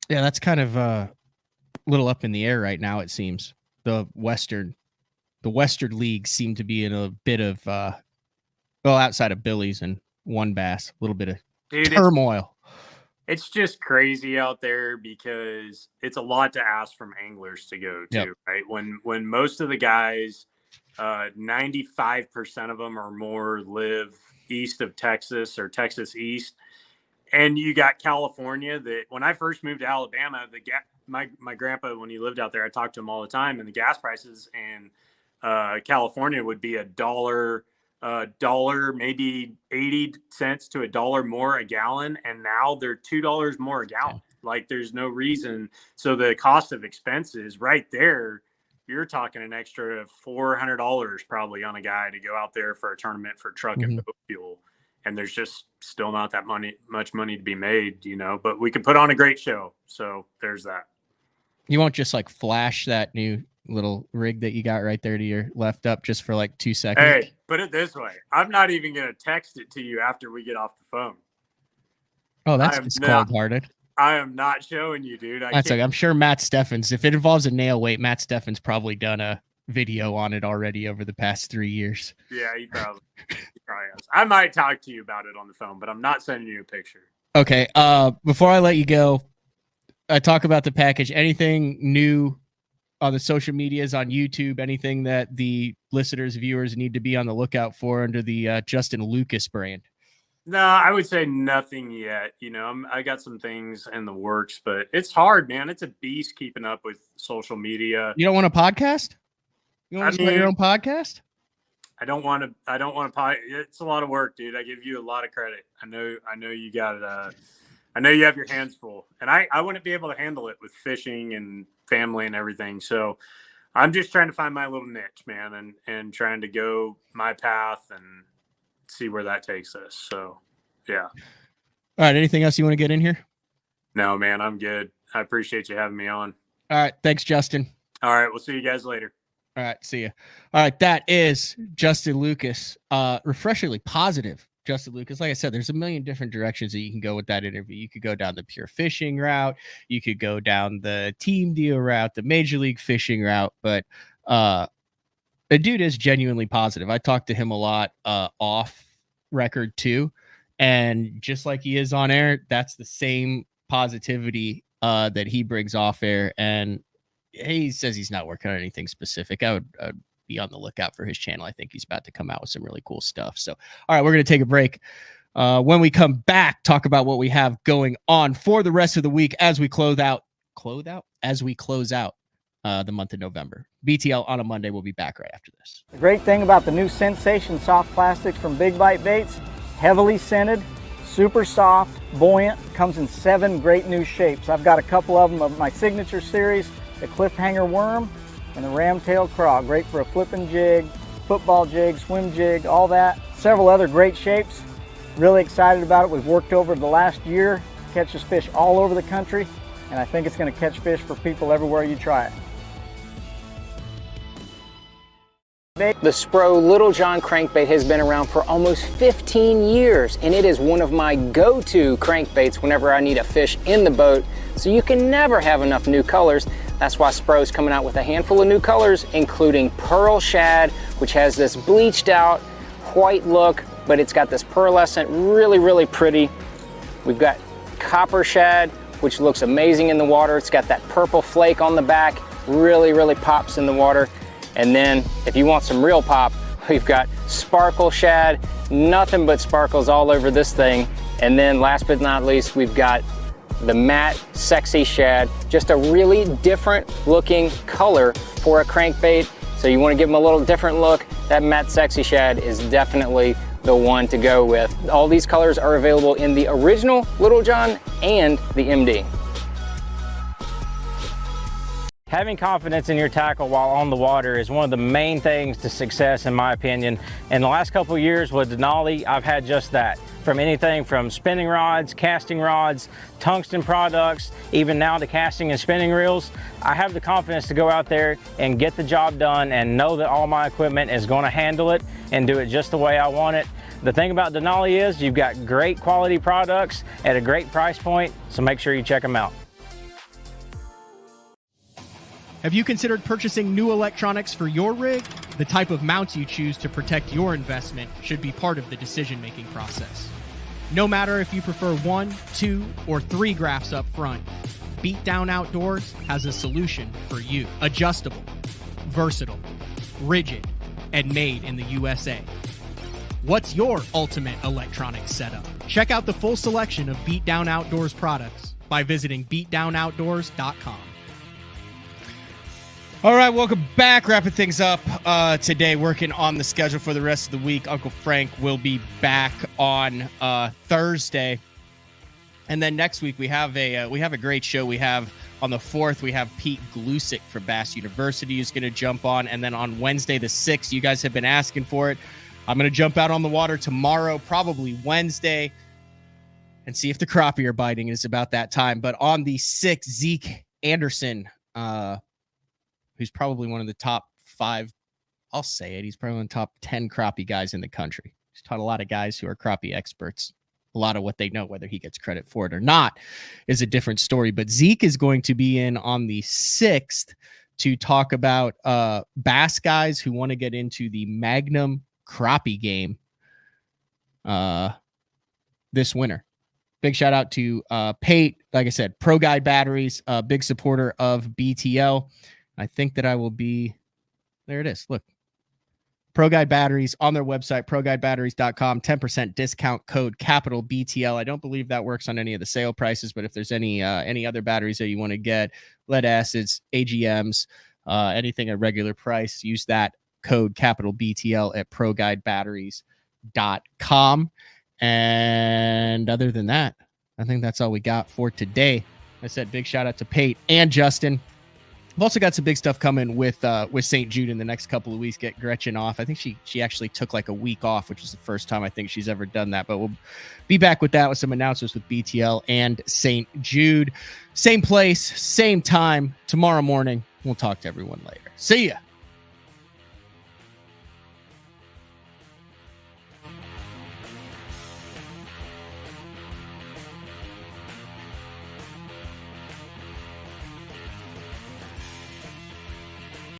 Yeah, that's kind of a little up in the air right now. It seems the Western leagues seem to be in a bit of, outside of Billy's and One Bass, a little bit of turmoil. It's just crazy out there because it's a lot to ask from anglers to go to, right? When most of the guys, 95% of them or more live east of Texas or Texas East. And you got California that when I first moved to Alabama, my grandpa, when he lived out there, I talked to him all the time, and the gas prices and California would be $1, maybe 80 cents to $1 more a gallon. And now they're $2 more a gallon. Like there's no reason. So the cost of expenses right there, you're talking an extra $400 probably on a guy to go out there for a tournament for truck and boat fuel. And there's just still not that much money to be made, but we could put on a great show. So there's that. You won't just like flash that new little rig that you got right there to your left up just for like 2 seconds. Hey, put it this way. I'm not even going to text it to you after we get off the phone. Oh, that's just cold-hearted. I am not showing you, dude. I'm sure Matt Steffens, if it involves a nail weight, Matt Steffens probably done a video on it already over the past 3 years. Yeah, he probably has. I might talk to you about it on the phone, but I'm not sending you a picture. Okay. Before I let you go, I talk about the package. Anything new on the social medias, on YouTube, anything that the listeners, viewers need to be on the lookout for under the Justin Lucas brand? No, I would say nothing yet. I got some things in the works, but it's hard, man. It's a beast keeping up with social media. You don't want a podcast? You want to start your own podcast? I don't want to. It's a lot of work, dude. I give you a lot of credit. I know you got I know you have your hands full, and I wouldn't be able to handle it with fishing and family and everything. So I'm just trying to find my little niche, man, and trying to go my path and see where that takes us. So, yeah. All right. Anything else you want to get in here? No, man, I'm good. I appreciate you having me on. All right. Thanks, Justin. All right. We'll see you guys later. All right. See ya. All right. That is Justin Lucas. Refreshingly positive Justin Lucas. Like I said, there's a million different directions that you can go with that interview. You could go down the pure fishing route. You could go down the team deal route, the major league fishing route. But the dude is genuinely positive. I talked to him a lot off record too. And just like he is on air, that's the same positivity that he brings off air. And he says he's not working on anything specific. I would be on the lookout for his channel. I think he's about to come out with some really cool stuff. So, all right, we're going to take a break. When we come back, talk about what we have going on for the rest of the week as we close out the month of November. BTL on a Monday. We'll be back right after this. The great thing about the new Sensation soft plastics from Big Bite Baits, heavily scented, super soft, buoyant, comes in 7 great new shapes. I've got a couple of them of my signature series, the cliffhanger worm and the ramtail craw. Great for a flipping jig, football jig, swim jig, all that. Several other great shapes. Really excited about it. We've worked over the last year, catches fish all over the country, and I think it's going to catch fish for people everywhere you try it. The Spro Little John crankbait has been around for almost 15 years, and it is one of my go-to crankbaits whenever I need a fish in the boat, so you can never have enough new colors. That's why Spro's coming out with a handful of new colors, including Pearl Shad, which has this bleached out white look, but it's got this pearlescent, really, really pretty. We've got Copper Shad, which looks amazing in the water. It's got that purple flake on the back, really, really pops in the water. And then if you want some real pop, we've got Sparkle Shad, nothing but sparkles all over this thing. And then last but not least, we've got the matte Sexy Shad, just a really different looking color for a crankbait. So you want to give them a little different look, that matte Sexy Shad is definitely the one to go with. All these colors are available in the original Little John and the MD. Having confidence in your tackle while on the water is one of the main things to success, in my opinion. In the last couple of years with Denali, I've had just that. From anything from spinning rods, casting rods, tungsten products, even now to casting and spinning reels, I have the confidence to go out there and get the job done and know that all my equipment is going to handle it and do it just the way I want it. The thing about Denali is you've got great quality products at a great price point, so make sure you check them out. Have you considered purchasing new electronics for your rig? The type of mounts you choose to protect your investment should be part of the decision-making process. No matter if you prefer 1, 2, or 3 graphs up front, Beatdown Outdoors has a solution for you. Adjustable, versatile, rigid, and made in the USA. What's your ultimate electronics setup? Check out the full selection of Beatdown Outdoors products by visiting beatdownoutdoors.com. All right, welcome back. Wrapping things up today, working on the schedule for the rest of the week. Uncle Frank will be back on Thursday, and then next week we have a great show. We have on the 4th we have Pete Glusick for Bass University who's going to jump on, and then on Wednesday the 6th, you guys have been asking for it. I'm going to jump out on the water tomorrow, probably Wednesday, and see if the crappie are biting. It's about that time. But on the 6th, Zeke Anderson, who's probably one of the top 5, I'll say it, he's probably one of the top 10 crappie guys in the country. He's taught a lot of guys who are crappie experts. A lot of what they know, whether he gets credit for it or not, is a different story. But Zeke is going to be in on the 6th to talk about bass guys who want to get into the Magnum crappie game this winter. Big shout out to Pate. Like I said, Pro Guide Batteries, big supporter of BTL. I think that I will be, there it is. Look, Pro Guide Batteries on their website, ProGuideBatteries.com, 10% discount code capital BTL. I don't believe that works on any of the sale prices, but if there's any other batteries that you want to get, lead acids, AGMs, anything at regular price, use that code capital BTL at ProGuideBatteries.com. And other than that, I think that's all we got for today. I said big shout out to Pate and Justin. I've also got some big stuff coming with St. Jude in the next couple of weeks. Get Gretchen off. I think she actually took like a week off, which is the first time I think she's ever done that. But we'll be back with that with some announcements with BTL and St. Jude. Same place, same time tomorrow morning. We'll talk to everyone later. See ya.